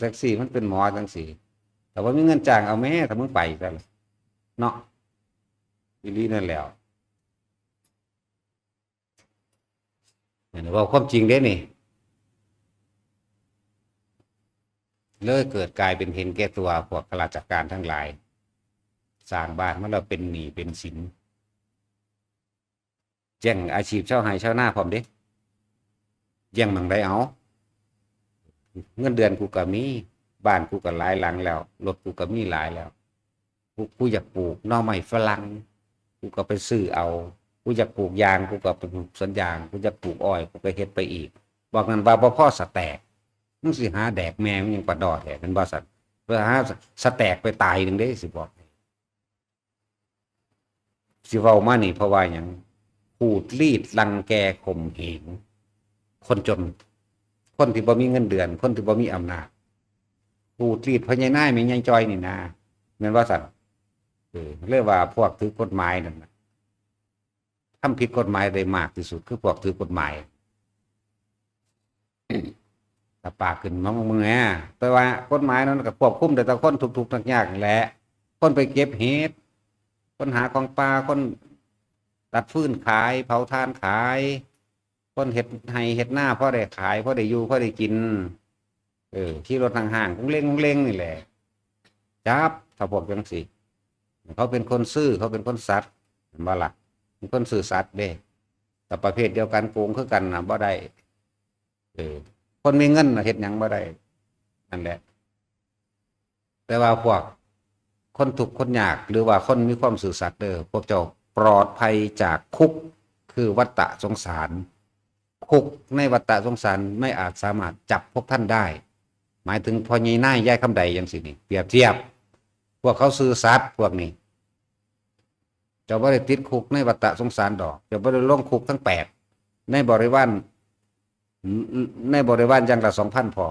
Speaker 1: แท็กซี่มันเป็นหมอจังสี่แต่ว่ามีเงินจ้างเอาแม่ถ้ามึงไปกันเนาะทีนี้นั่นแล้วเนี่ยว่าความจริงเด้นี่เลยเกิดกลายเป็นเห็นแก่ตัวพวกข้าราชการทั้งหลายสร้างบ้านเมื่อเราเป็นหนี้เป็นสินแย่งอาชีพชาวไร่ชาวนาพร้อมเด้แย่งมังได้เอาเงินเดือนกูก็มีบ้านกูก็หลายหลังแล้วรถกูก็มีหลายแล้วกูอยากปลูกหน่อไม้ฝรั่งกูก็ไปซื้อเอากูอยากปลูกยางกูก็ไปปลูกสวนยางกูอยากปลูกอ้อยกูก็เฮ็ดไปอีกบอกนั้นว่าพ่อสแตกมึงสิหาแดกแม่มันยังปลาดอดแท้เป็นบ่สัตว์เพื่อหาสแตกไปตายนึงเด้สิบอกสิเว้ามานี่เพราะว่าหยังพูดรีดรังแกข่มเหงคนจนคนที่บ่มีเงินเดือนคนที่บ่มีอำนาจพูดรีดพญานายแม่ยายจอยนี่นะแม่นว่าสัตว์เรียกว่าพวกถือกฎหมายนั่นน่ะทำผิดกฎหมายได้มากที่สุดคือพวกถือกฎหมายถ้าปากขึ้นมามึงแหน่แต่ว่ากฎหมายนั้นก็ควบคุมแต่คนทุกๆยากๆแหละคนไปเก็บเห็ดคนหาของป่าคนตัดฟืนขายเผาถ่านขายคนเห็ดให้เห็ดหน้าพ่อได้ขายพ่อได้อยู่พ่อได้กินที่รถห่างๆกุ้งเล้งนี่แหละจับถ้าพวกจังสิเขาเป็นคนซื่อเขาเป็นคนสัตย์บ่ล่ะเป็นคนซื่อสัตย์เด้แต่ประเภทเดียวกันโกงคือกันนะบ่ได้คนมีเงินเฮ็ดหยังบ่ได้นั่นแหละแต่ว่าพวกคนทุกข์คนยากหรือว่าคนมีความซื่อสัตย์พวกเจ้าปลอดภัยจากคุกคือวัฏฏะสงสารคุกในวัฏฏะสงสารไม่อาจสามารถจับพวกท่านได้หมายถึงพ่อใหญ่นายยายคำใดจังซี่นี่เปรียบเทียบพวกเขาซื่อสัตย์พวกนี้เจ้าบ่ได้ติดคุกในวัฏฏะสงสารดอกเจ้าบ่ได้ลงคุกทั้ง8ในบริวารอย่างละ2,000พอ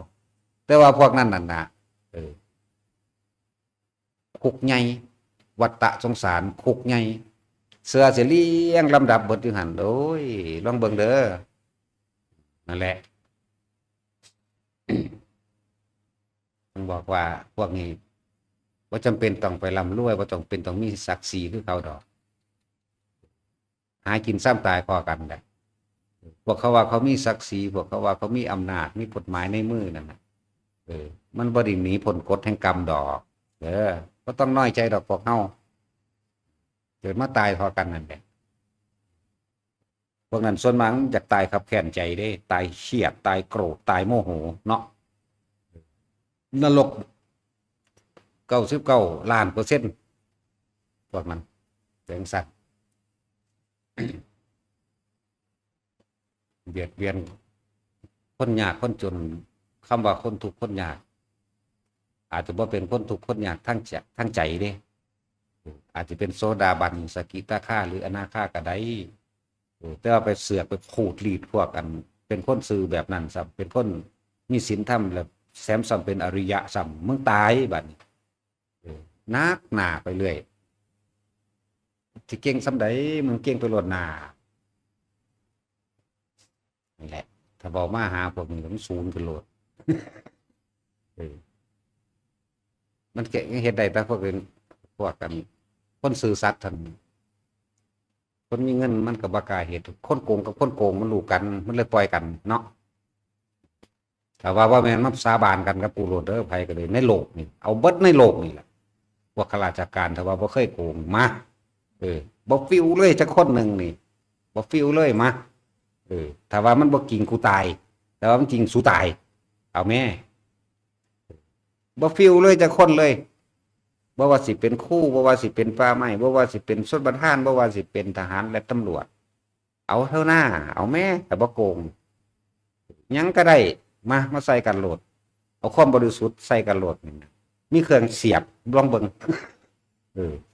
Speaker 1: แต่ว่าพวกนั้นน่ะนะคุกใหญ่วัฏฏะสงสารคุกใหญ่เสือสิเลี้ยงลำดับเบิดอยู่หั่นโอ้ยลองเบิ่งเด้อนั่นแหละต้องบอกว่าพวกนี้บ่จำเป็นต้องไปร่ำรวยบ่จำเป็นต้องมีศักดิ์ศรีคือเขาดอกหากินซ้ำตายพอกันแหละพวกเขาว่าเขามีศักดิ์ศรีพวกเขาว่าเขามีอำนาจมีกฎหมายในมือนั่นน่ะมันบ่ได้หนีพ้นกฎแห่งกรรมดอกก็ต้องน้อยใจดอกพวกเฮา เกิดมาตายทอกันนั่นแหละพวกนั้นส่วนมากอยากตายขับแค้นใจได้ตายเครียดตายโกรธตายโมโหเนาะนรก99%พวกนั้นเป็นสัตว์เบียดเบียนคนยากคนจนคำว่าคนทุกข์คนยากอาจจะบ่เป็นคนทุกข์คนยากทั้งใจเด้อาจจะเป็นโซดาบันสกิทาคาหรืออนาคาก็ได้แต่ว่าไปเสือกไปขูดรีดพวกกันเป็นคนซื่อแบบนั้นซ้ำเป็นคนมีศีลธรรมแล้วแซมซ้ำเป็นอริยะซ้ำมึงตายบัดนี้นักหนาไปเรื่อยที่เก่งซ้ำใดมึงเก่งไปโลดหนานี่แหละถ้าบอกมาหาพวกนี้มันศูนย์ขึ้นโลดมันเก่งเฮ็ดได้แต่พวกเป็นพวกกันคนซื่อสัตย์ท่านคนมีเงินมันกับบ่กล้าเฮ็ดคนโกงกับคนโกงมันรู้กันมันเลยปล่อยกันเนาะแต่ว่าแม่นมันสาบานกันกับปูโรดเด้อไผก็เลยในโลกนี่เอาเบิดในโลกนี่แหละพวกข้าราชการถ้าว่าบ่เคยโกงมาบ่ฟิวเลยจักคนนึงนี่บ่ฟิวเลยมาถ้าว่ามันบ่จริงกูตายแต่ว่ามันจริงสู้ตายเอาแม่บ่ฟิวเลยจักคนเลยบ่ว่าสิเป็นครูบ่ว่าสิเป็นป่าไม้บ่ว่าสิเป็นชนประทานบ่ว่าสิเป็นทหารและตำรวจเอาเท่าหน้าเอาแม่แต่บ่โกงยังก็ได้มาใส่กันโหลดเอาความบริสุทธิ์ใส่กันโหลดนี่มีเครื่องเสียบลองเบิ่ง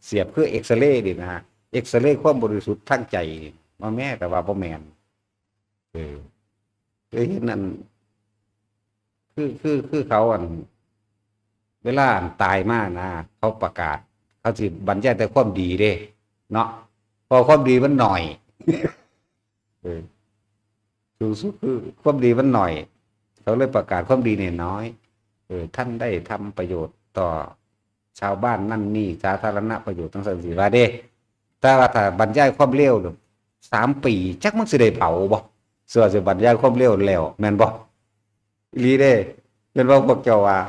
Speaker 1: เสียบคือเอ็กซเรย์ดินะฮะเอ็กซเรย์ความบริสุทธิ์ทางใจบ่แม่แต่ว่าบ่แม่นเห็นนั่นคือเขาอันเวลาตายมากนะเขาประกาศเขาสิบรรยายแต่ความดีเด้เนาะพอความดีมันหน่อยสูงสุดคือความดีมันหน่อยเขาเลยประกาศความดีเนี่ยน้อยท่านได้ทำประโยชน์ต่อชาวบ้านนั่นนี่สาธารณประโยชน์ทั้งสันสีว่าเด้แต่ว่าถ้าบรรยายความเร็ว3 ปีจักมันสิได้เผาบ่เสื้อสิบรรยายความเร็วแล้วแม่นบ่ลีเด้เป็นว่าพวกเจ้าว่า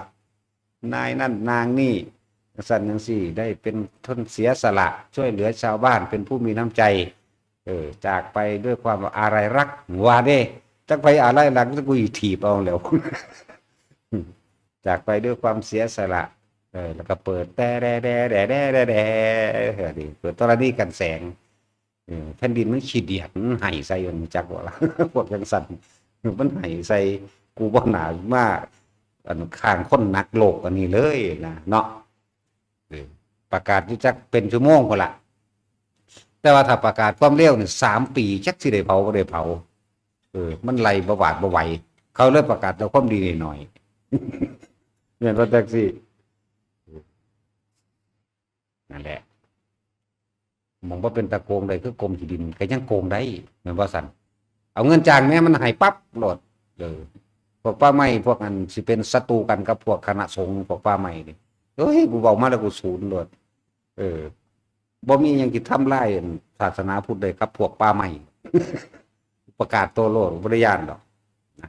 Speaker 1: นายนั่นนางนี่สันยังสี่ได้เป็นทนเสียสละช่วยเหลือชาวบ้านเป็นผู้มีน้ำใจจากไปด้วยความอะไรรักว่าเด้จักไปอะไรรักจะกูอีถีบเอาแล้ว จากไปด้วยความเสียสละแล้วก็เปิดแต่แดิเปิดตรณีกันแสงแผ่นดินมันขี้เดียดมันไห้ใส่มันจักบ่ล่ะ พวกจังสั่นมันไห้ใส่กูบ่หนามาข้างคนนักโลกอันนี้เลยนะเนาะประกาศอยู่จักเป็นชั่วโมงพุ่นล่ะแต่ว่าถ้าประกาศความเร็วนี่3 ปีจักสิได้เผาบ่ได้เผามันไหลบ่หวาดบ่ไหวเขาเลยประกาศเอาความดีหน่อยเหมือนว่าแท็กซี่นั่นแหละมองว่าเป็นตะโกงได้คือกรมที่ดินก็ยังโกงได้เหมือนว่าสั่นเอาเงินจ้างแม่มันให้ปั๊บโหลดพวกป้าไม้พวกนั้นสิเป็นศัตรูกันกับพวกคณะสงฆ์พวกป้าไม้นี่เฮ้ยกูบอกมาแล้วกูศูนย์โหลดบ่มีหยังสิทำลายศาสนาพุทธได้กับพวกป้าไม้ประกาศโตโลดบ่ได้ย่านดอกนะ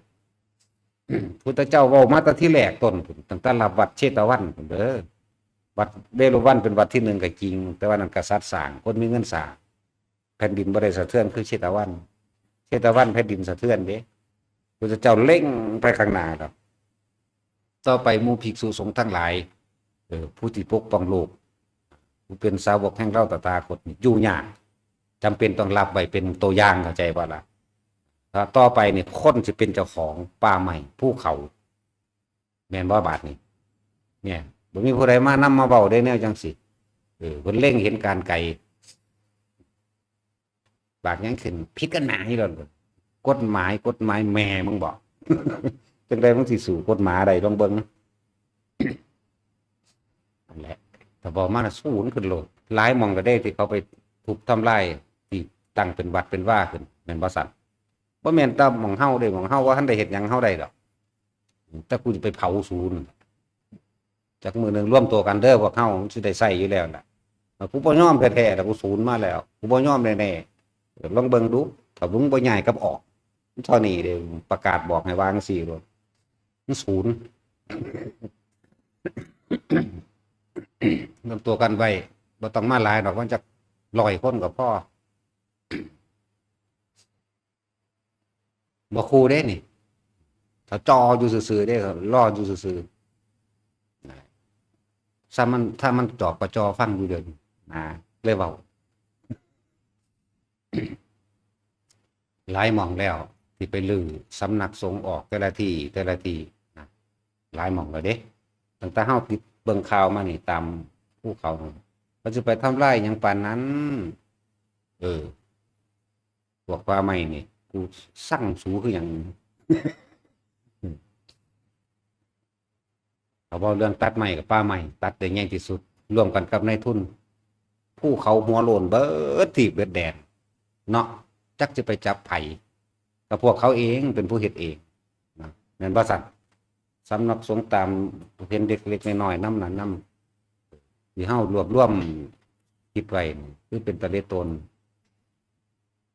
Speaker 1: พุทธเจ้าเว้ามาแต่ที่แรกต้นตั้งแต่รับวัดเชตวันเด้อวัดเวรุวันเป็นวัดที่1ก็จริงแต่ว่านั้นกษัตริย์สร้างคนมีเงินสร้างแผ่นดินบ่ได้สะเทือนคือเชตวันแผ่นดินสะเทือนเด้พุทธเจ้าเล่งไปข้างหน้าครับต่อไปหมู่ภิกษุสงฆ์ทั้งหลายผู้ที่ปกป้องโลกผู้เป็นสาวกแห่งเราตถาคตอยู่ยากจำเป็นต้องรับไว้เป็นตัวอย่างเข้าใจบ่ล่ะต่อไปนี่คนสิเป็นเจ้าของป่าใหม่ภูเขาแม่นบ่บาดนี้เนี่ยบ่มีผู้ใดมานำมาเว้าได้แนวจังสิเพิ่นเล็งเห็นการไกลบากยังขึ้นผิดกันหนาอยู่แล้วกฎหมายแม่มึงบอก จังได๋มึงสิสู้กฎหมายได้ลองเบิ่งนั่นแหละถ้าบ่มาสู้มันขึ้นโลดหลายหม่องก็ได้ที่เขาไปทุบทำลายที่ตั้งเป็นวัดเป็นว่าขึ้นแม่นบ่ซั่นบ่แม่นแต่หม่องเฮาเด้หม่องเฮาว่าทันได้เฮ็ดหยังเฮาได้ดอกแต่กูจะไปเผาศูนย์จักมื้อนึงร่วมตัวกันเด้อพวกเฮาสิได้ใช้อยู่แล้วล่ะกูบ่ยอมแท้ๆแต่กูศูนย์มาแล้วกูบ่ยอมแน่ๆลองเบิ่งดูถ้ามึงบ่ย้ายกลับออกเท่านี้เด้ประกาศบอกให้วางซี่โลดมันศูนย์ ร่วมตัวกันไว้บ่ต้องมาหลายดอกมันจะ 100 คนก็พอบ่คู่เด้นี่ถ้าจออยู่ซื่อๆเด้รออยู่ซื่อๆถ้ามันจอประจอฟังอยู่เดินนะเลยเว้าหลายหม่องแล้วที่ไปลื้อสำนักสงฆ์ออกแต่ละที่นะหลายหม่องแล้วเด้ตั้งแต่เฮาติดเบิ่งข่าวมานี่ตามภูเขาเขาจะไปทำลายหยังปานนั้นพวกป่าไม้นี่กูสั่งสูคือหยังเขาบอกเรื่องตัดไม้กับป่าไม้ตัดได้ง่ายที่สุดร่วมกันกับนายทุนผู้เขาหัวโลนเบิดที่เบิดแดนเนาะจักจะไปจับไผ่กับพวกเขาเองเป็นผู้เฮ็ดเองนะแม่นบ่สั่นสำนักสงฆ์ตามเห็นเด็กเล็กน้อยๆนำนั้นนำที่เฮารวบรวมคิดไว้คือเป็นตะเลตน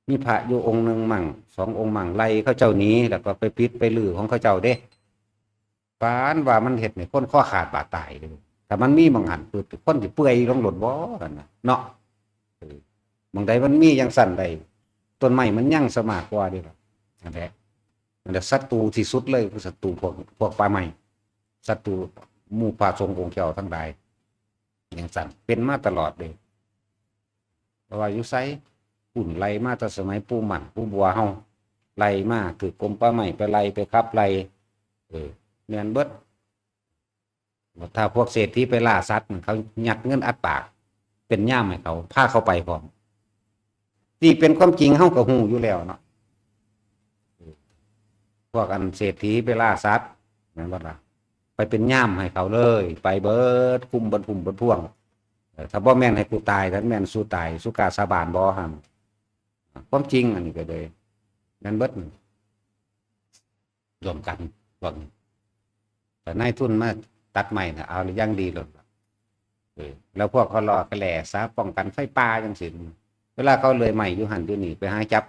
Speaker 1: มีพระอยู่องค์หนึ่งมั่ง2 องค์มั่งไล่เขาเจ้านี้แล้วก็ไปปิดไปลื้อของเขาเจ้าเด้ปานว่ามันเฮ็ดให้คนข้อขาดบาดตายเลยแต่มันมีบางหันคือคนสิเปื่อยลงหลดบ่กันนะเนาะบางใดมันมีจังสั่นใดต้นไม้มันยั่งสมากกว่าเด้ล่ะนั่นแหละศัตรูที่สุดเลยคือศัตรูพวกป่าไม้ศัตรูหมู่พระสงฆ์องค์เจ้าทั้งหลายอย่างสั่นเป็นมาตลอดเลยเพราะว่าอยู่ไสปุ่นไล่มาแต่สมัยปู่หมั่นปู่บัวเฮาไล่มาคือกรมป่าไม้ไปไล่ไปขับไล่แม่นเบิดถ้าพวกเศรษฐีไปล่าสัตว์เขายัดเงินอัดปากเป็นย่ามให้เขาพาเขาไปพร้อมที่เป็นความจริงเฮาก็ฮู้อยู่แล้วเนาะพวกอันเศรษฐีไปล่าสัตว์แม่นบ่ล่ะไปเป็นย่ามให้เขาเลยไปเบิดคุมบรรพุ่มบรรพ่วงถ้าบ่แม่นให้กูตายถ้าแม่นสู้ตายสู้กาสาบานบ่หั่นความจริงอันนี้ก็เลยนั่นเบิดรวมกันพวกแต่นายทุนมาตัดใหม่นะเอาอย่างดีเลยแล้วพวกเขารอกระแหล่ซะป้องกันไฟป่าจังสิเวลาเขาเลยใหม่อยู่หันอยู่นี่ไปหาจับ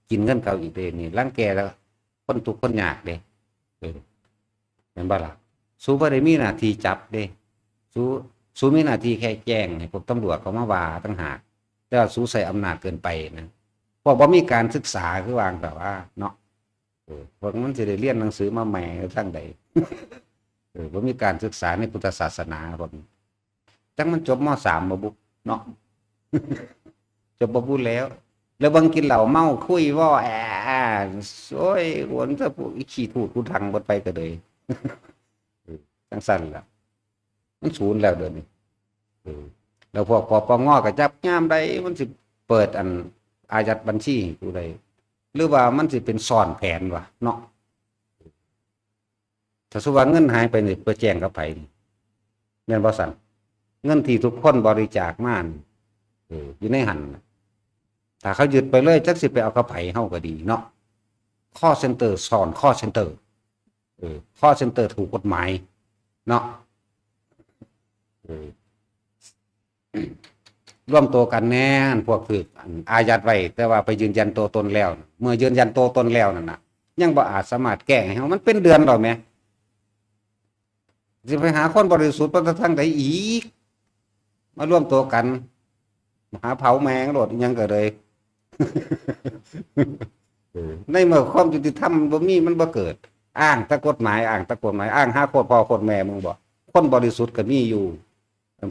Speaker 1: กินเงินเขาอีกเลยนี่ร่างแกแล้วคนทุกคนยากเด้เห็นบ่ล่ะสู้บ่ได้มีหน้าที่จับเด้สู้มีหน้าที่แค่แจ้งให้พวกตำรวจเขามาว่าต่างหากแต่ว่าสู้ใส่อำนาจเกินไปนะพวกบ่มีการศึกษาคือวางแบบว่าเนาะพวกมันสิได้เรียนหนังสือมาแหม่ทั้งใดบ่มีการศึกษาในพุทธศาสนาคนจังมันจบม.3บ่บุเนาะจบบ่บุแล้วบางกินเหล้าเมาคุยว้อแโอ้ยหวนซะผู้อีขี้ทูดกูทังบ่ไปก็เลยจังซั่นล่ะมันศูนย์แล้วเดี๋ยวนี้แล้วพวกปปงก็จับยามใดมันสิเปิดอันอายัดบัญชีผู้ใดหรือว่ามันสิเป็นซ่อนแผนวะเนาะถ้าสมมุติว่าเงินหายไปนี่เพื่อแจ้งกับไผแม่นบ่สั่นเงินที่ทุกคนบริจาคมาอยู่ในหันถ้าเขายึดไปเลยจักสิไปเอากับไผเฮาก็ดีเนาะข้อเซ็นเตอร์ซ่อนข้อเซ็นเตอร์ข้อเซ็นเตอร์ถูกกฎหมายเนาะร่วมตัวกันแน่นพวกคืออายัดไว้แต่ว่าไปยืนยันตัวตนแล้วเมื่อยืนยันตัวตนแล้วนั่นน่ะยังบ่อาจสามารถแก้ให้เฮามันเป็นเดือนแล้วแหมสิไปหาคนบริสุทธิ์ประทั้งใดอีกมาร่วมตัวกันหาเผาแมงโลดยังก็เลยในเมื่อความยุติธรรมบ่มีมันบ่เกิดอ้างแต่กฎหมายอ้างหาโคตรพ่อโคตรแม่มึงบ่คนบริสุทธิ์ก็มีอยู่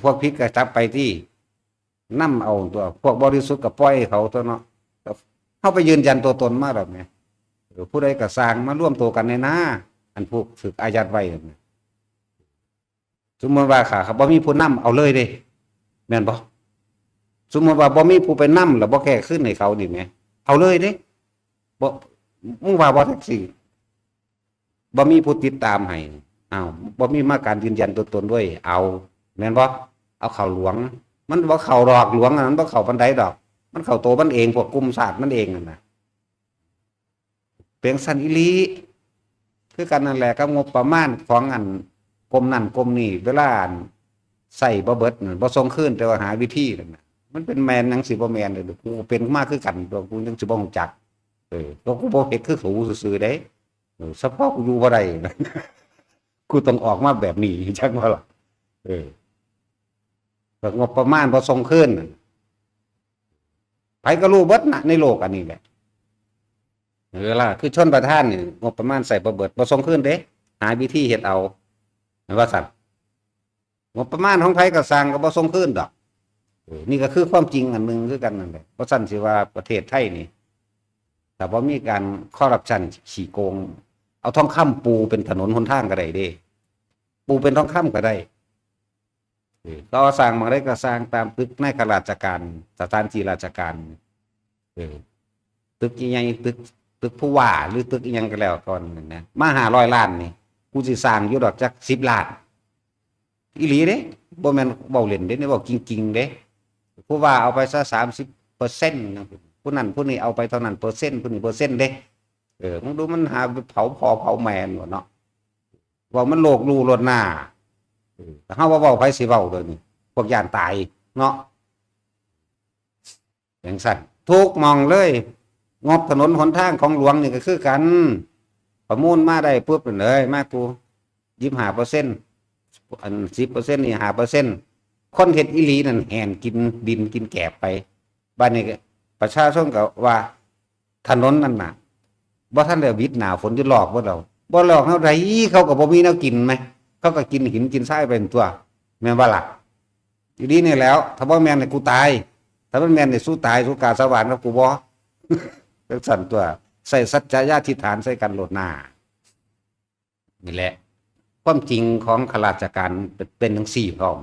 Speaker 1: พวกผิดก็จับไปที่นำเอาตัวพวกบริสุทธิ์ก็ปล่อยเขาตัวเนาะเฮาไปยืนยันตัวตนมาแล้วแหมผู้ใดก็สร้างมาร่วมตัวกันในหน้าอันพวกฝึกอายัดไว้สมมติว่าเขาบ่มีผู้นำเอาเลยเด้แม่นบ่สมมติว่าบ่มีผู้ไปนำแล้วบ่แก้ขึ้นให้เขาดิแหมเอาเลยเด้บ่มึงว่าบ่แท็กซี่บ่มีผู้ติดตามให้อ้าวบ่มีมาการยืนยันตัวตนด้วยเอาแม่นบ่เอาเข้าหลวงมันบ่เข้าดอกหลวงอันนั้นบ่เข้าปานใดดอกมันเข้าโตมันเองพวกกลุ่มศาสตร์มันเองนั่นน่ะเป็นสันอีหลีคือกันนั่นแหละกับงบประมาณของอันกรมนั่นกรมนี่เวลาใส่บ่เบิดบ่ส่งคืนแต่ว่าหาวิธีนั่นน่ะมันเป็นแมนจังสิบ่แม่นเด้อกูเป็นมาคือกันตัวกูจังสิบ่ฮู้จักตัวกูบ่เฮ็ดคือเขาซื่อๆเด้เฉพาะกูอยู่บ่ได้กูต้องออกมาแบบนี้จักว่าล่ะงบประมาณบ่ส่งคืน ไผก็รู้เบิดนะในโลกอันนี้แหละเวลาคือชนประทานนี่งบประมาณใส่บ่เบิดบ่ส่งคืนเด้หาวิธีเฮ็ดเอาว่าซั่นงบประมาณของไผก็สร้างก็บ่ส่งคืนดอกนี่ก็คือความจริงอันนึงคือกันนั่นแหละเพราะซั่นสิว่าประเทศไทยนี่แต่บ่มีการคอร์รัปชันขี้โกงเอาทองคำปูเป็นถนนหนทางก็ได้เด้ปูเป็นทองคำก็ได้ก็สร้างมาได้ก็สร้างตามตึกในข้าราชการสถานที่ราชการตึกใหญ่ตึกผู้ว่าหรือตึกอีหยังก็แล้วก่อนนะมา500 ล้านนี่กูสิสร้างอยู่ดอกจัก10 ล้านอีหลีเด้บ่แม่นเว้าเล่นเด้นี่เว้าจริงๆเด้ผู้ว่าเอาไปซะ30%นะผู้นั้นผู้นี้เอาไปเท่านั้นเปอร์เซ็นต์ผู้นี้เปอร์เซ็นต์เด้มึงดูมันหาเผาพ่อเผาแม่นเนาะว่ามันโลกรู้ล้นหน้าแต่เฮาว่าเว้าไผสิเว้าเด้อนี่พวกย่านตายเนาะอย่างซั่นทุกมองเลยงบถนนหนทางของหลวงนี่ก็คือกันประมูลมาได้ปุ๊บเลยมากู25%อัน10%นี่5%คนเฮ็ดอีหลีนั่นแหนกินดินกินแกบไปบ้านนี้ประชาชนก็ว่าถนนนั่นน่ะบ่ทันได้วิดหน้าฝนจะหลอกบ่เราบ่หลอกเฮาไดเขาก็บ่มีแนวกินมั้ยเขาก็กินหินกินทรายเป็นตัวแม่นบ่ล่ะอีดีนี่แล้วถ้าบ่แม่นเนี่ยกูตายถ้ามันแม่นเนี่ยสู้ตายสู้กาสวรรค์กับกูบ่จังซั่นตัวใส่สัจจะญาติฐานใส่กันโลดหน้านี่แหละความจริงของข้าราชการเป็นจังซี่พร้อม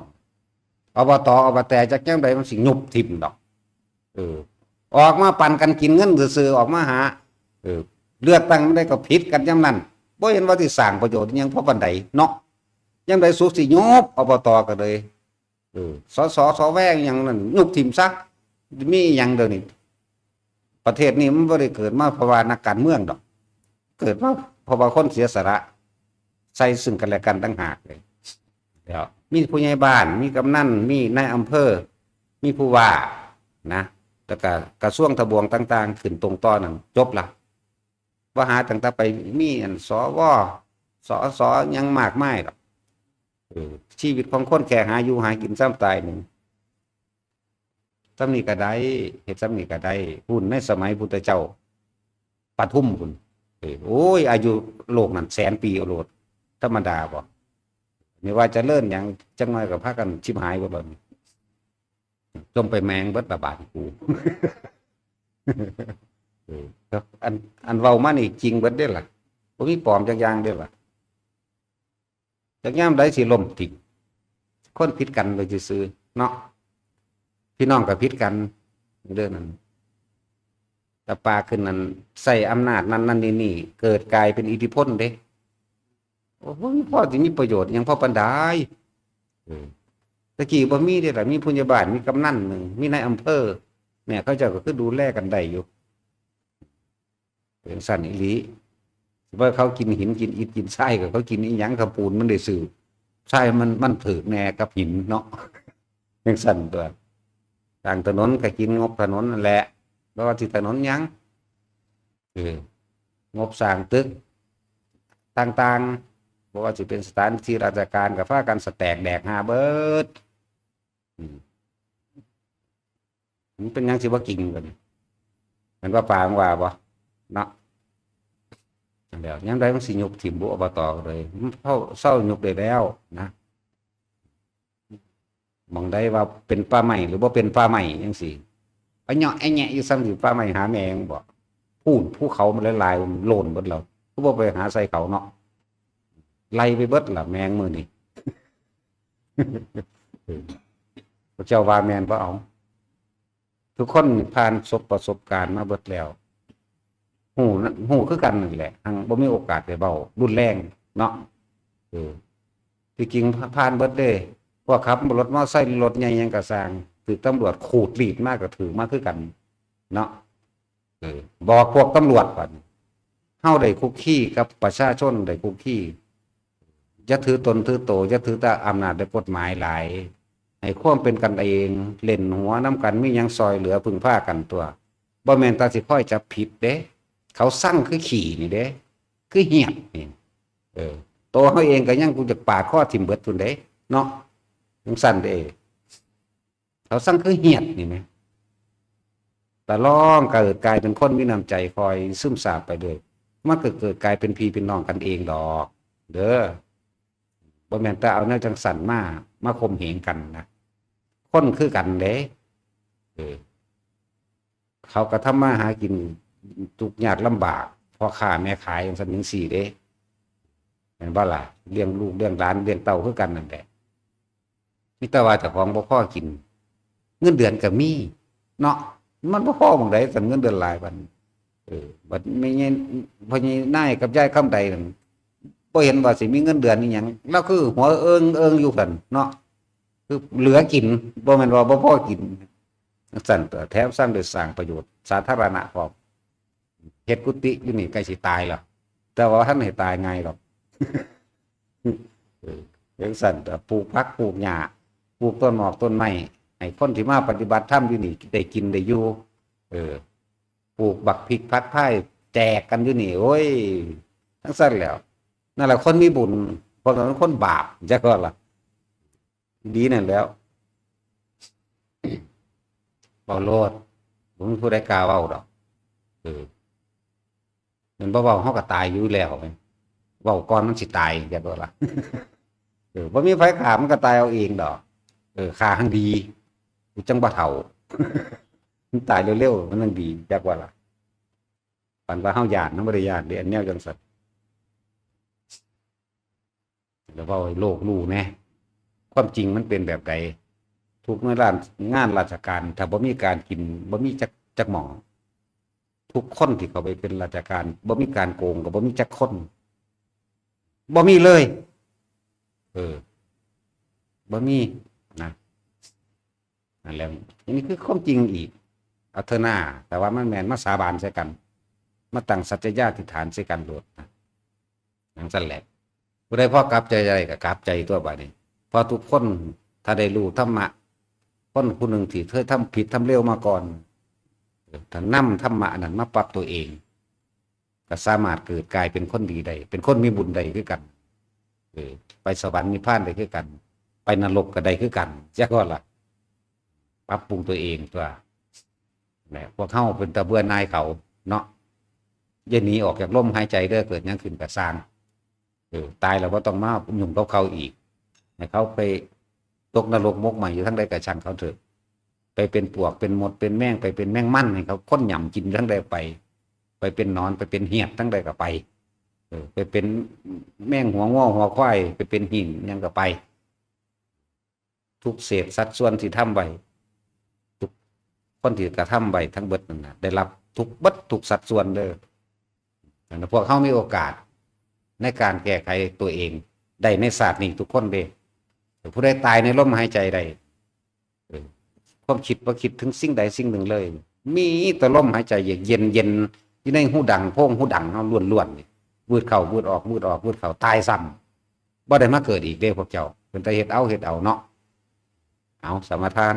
Speaker 1: อบตอบตจักจังไดมันสิยุบทิ่มดอกออกมาปั่นกันกินเงินซื่อๆออกมาหาเลือกตั้งได้ก็ผิดกันยามนั้นบ่เห็นว่าสิสร้างประโยชน์หยังพอปานใดเนาะยามใดสุสิยุบอบตก็เลยสสแวงหยังนั่นยุบทิ่มซักมีหยังเด้อนี่ประเทศนี้มันบ่ได้เกิดมาเพราะว่านักการเมืองดอกเกิดมาเพราะว่าคนเสียสละใส่ซึ่งกันและกันต่างหากเลยแล้วมีผู้ใหญ่บ้านมีกำนันมีนายอำเภอมีผู้ว่านะแล้วก็กระทรวงทบวงต่างๆขึ้นตรงต่อนั่นจบละว่าหาต่างๆไปมีอันสวสยังมากมายหรอกชีวิตของคนแค่หาอยู่หากินซ้ำตายหนึ่งซ้ำนี่ก็ได้เหตุซ้ำนี่ก็ได้หุ่นในสมัยพุทธเจ้าปทุมคุณโอ้ยอายุโลกนั้น100,000 ปีเอาโลดธรรมดาบ่ไม่ว่าจะเลิ่นอย่างจังน้อยกับพากันชิบหายบ่บ่จมไปแมงเบิดบาดกูครับอันเว้ามานี่จริงเบิดเด้ล่ะบ่มีปลอมจักอย่างเด้ล่ะจักยามใดสิล่มทิ่มคนผิดกันโดยซื่อเนาะพี่น้องก็ผิดกันเรื่องนั้นแต่ปาขึ้นนั้นใส่อำนาจนั้นนี่เกิดกลายเป็นอิทธิพลเด้โอ้โหพ่อสิมีประโยชน์หยังพอปานใดตะกี้บ่มีเด้ล่ะมีผู้ใหญ่บ้านมีกำนันนึงมีนายอำเภอเนี่ยเขาเจ้าก็คือดูแลกันได้อยู่เป็นสั่นอีหลีว่าเขากินหินกินอิฐกินทรายก็เขากินอีหยังกับปูนมันได้ซื้อทรายมันถึกแน่กับหินเนาะจังสั่นตัวต่างถนนก็กินงบถนนนั่นแหละแล้วว่าที่ถนนยังงบสร้างตึกต่างๆบอกว่าจะเป็นสถานที่ราชการกับฟ้ากันสแตกแดกหาเบิดมันเป็นยังสิว่ากินกันมันว่าปางว่าบ่เนาะเดี๋ยวยังได้มันสิยุบถิ่มบุอบตเลยเศร้ายุบได้แล้วนะมองได้ว่าเป็นป่าใหม่หรือว่าเป็นป่าใหม่ยังสิไอ้เนาะไอ้แงะอยู่ซ้ำสิป่าใหม่หาแมงบ่ภูเขามันลายๆโลนเบิดเราก็บ่ไปหาใส่เขาเนาะไล่ไปเบิดล่ะแมงมือนี่ เจ้าว่าแมนบ่เอาทุกคนผ่านประสบการณ์มาเบิดแล้วหูคือกันนั่นแหละหังบ่มีโอกาสได้เว้ารุนแรงเนาะที่จริงผ่านเบิดเด้พวกขับรถมอเตอร์ไซค์รถใหญ่ยังก็สร้างถูกตำรวจขูดรีดมากก็ถือมาคือกันเนาะบอกพวกตำรวจก่อนเฮาได้คุกคีกับประชาชนได้คุกคีอย่าถือตนถือโตอย่าถือแต่อำนาจในกฎหมายหลายให้ความเป็นกันเองเล่นหัวน้ำกันมีหยังซอยเหลือพึ่งพากันตัวบ่แม่นตาสิค่อยจะผิดเด้เขาสั่งคือขี่นี่เด้คือเหียบนี่โตเขาเองก็ยังกูจะปาดข้อทิ่มเบิดทุนเด้เนาะยังสั่นเด้เขาสั่งคือเหียบนี่ไหม แต่ล่องเกิดกลายเป็นคนมีน้ำใจคอยซึมซาบไปเลยมันเกิดกลายเป็นพี่เป็นน้องกันเองดอกเด้อบ่แม่นแต่เอาแนวจังสันมาข่มเหงกันนะคนคือกันเด้เออเขาก็ทำมาหากินทุกข์ยากลำบากพ่อค้าแม่ขายอย่างสันนิสี่เด้เห็นบ่ล่ะเลี้ยงลูกเลี้ยงหลานเลี้ยงเต้าคือกันนั่นแหละมีแต่ว่าเจ้าของบ่พอกินเงินเดือนก็มีเนาะมันบ่พอหม้องใดสั่นเงินเดือนหลายบัดบัดไม่ใช่พ่อใหญ่นายกับยายคำใดนั่นบ่เห็นว่าสิมีเงินเดือนอีหยังแล้วคือหัวเอิงอยู่ซั่นเนาะคือเหลือกินบ่แม่นว่าบ่พอกินสั่นแถมสร้างโดยสร้างประโยชน์สาธารณะพร้อมเฮ็ดกุฏิอยู่นี่ใกล้สิตายแล้วแต่ว่าท่านให้ตายง่ายหรอกจังซั่นปลูกผักปลูกหญ้าปลูกต้นหมอกต้นไม้ให้คนที่มาปฏิบัติธรรมอยู่นี่ได้กินได้อยู่ปลูกบักพริกผักไผ่แจกกันอยู่นี่โอ้ยทั้งสั้นแล้วนั่นแหละคนมีบุญคนนั้นคนบาปจะก็ล่ะดีนั่นแล้วบ่โลดผมผู้ใดกล้าเว้าดอกมันบ่เว้าเฮาก็ตายอยู่แล้วแม่นเว้าก่อนมันสิตายจะก็ล่ะบ่มีไผฆ่ามันก็ตายเอาเองดอกฆ่าหังดีกูจังบ่เฒ่ามันตายเร็วๆมันยังดีจักว่าล่ะปันว่าเฮาย้านนำบ่ได้ย้านเด้อันแนวจังซั่นแล้วเว้าให้โลกรู้แน่ความจริงมันเป็นแบบใดทุกหน่วยงานราชการถ้าบ่มีการกินบ่มีจักหม่องทุกคนที่เข้าไปเป็นราชการบ่มีการโกงก็บ่มีจักคนบ่มีเลยบ่มีนะนั่นแหละนี่คือความจริงอีกเอาเถอะหน้าแต่ว่ามันแม่นมาสาบานใส่กันมาตั้งสัจจะญาติฐานใส่กันโดดนะจังซั่นแหละผู้ใดพอกลับใจอะไรก็กลับใจตัวบัดนี้พอทุกคนถ้าได้รู้ธรรมะคนผู้หนึ่งที่เคยทำผิดทำเร็วมาก่อนถ้านำธรรมะนั้นมาปรับตัวเองก็สามารถเกิดกลายเป็นคนดีได้เป็นคนมีบุญได้คือกันไปสวรรค์นิพพานได้คือกันไปนรกก็ได้คือกันจักว่าล่ะปรับปรุงตัวเองตัวแหละพวกเฮาเป็นตะเบื่อนายเขาเนาะอย่าหนีออกจากลมหายใจเด้อเกิดหยังขึ้นก็สร้างตายแล้วบ่ต้องมายุ่งกับเขาอีกให้เขาไปตกนรกมกใหม่อยู่ทั้งใดก็ช่างเขาเถอะไปเป็นปวกเป็นมดเป็นแมงไปเป็นแมงมั่นให้เขาค้นหย่ำกินทั้งใดไปเป็นนอนไปเป็นเหียดทั้งใดก็ไปไปเป็นแมงหัวง้อหัวควายไปเป็นหิ่งยังก็ไปทุกเศษสัดส่วนที่ทำไว้ทุกคนที่กระทำไว้ทั้งเบิดนั่นนะได้รับทุกบัดทุกสัดส่วนเลยแต่พวกเขามีโอกาสในการแก้ไขตัวเองได้ในศาสตร์นี้ทุกคนเลยผู้ใดตายในลมหายใจใดความคิดว่าคิดถึงสิ่งใดสิ่งหนึ่งเลยมีแต่ลมหายใจเย็นที่ในหูดังโพ่งหูดังเขาล้วนๆนี่วืดเข่าวืดออกวืดออกวืดเข่าตายซ้ำบ่ได้มาเกิดอีกเด้พวกเจ้าเป็นแต่เฮ็ดเอาเนาะเอาสมาทาน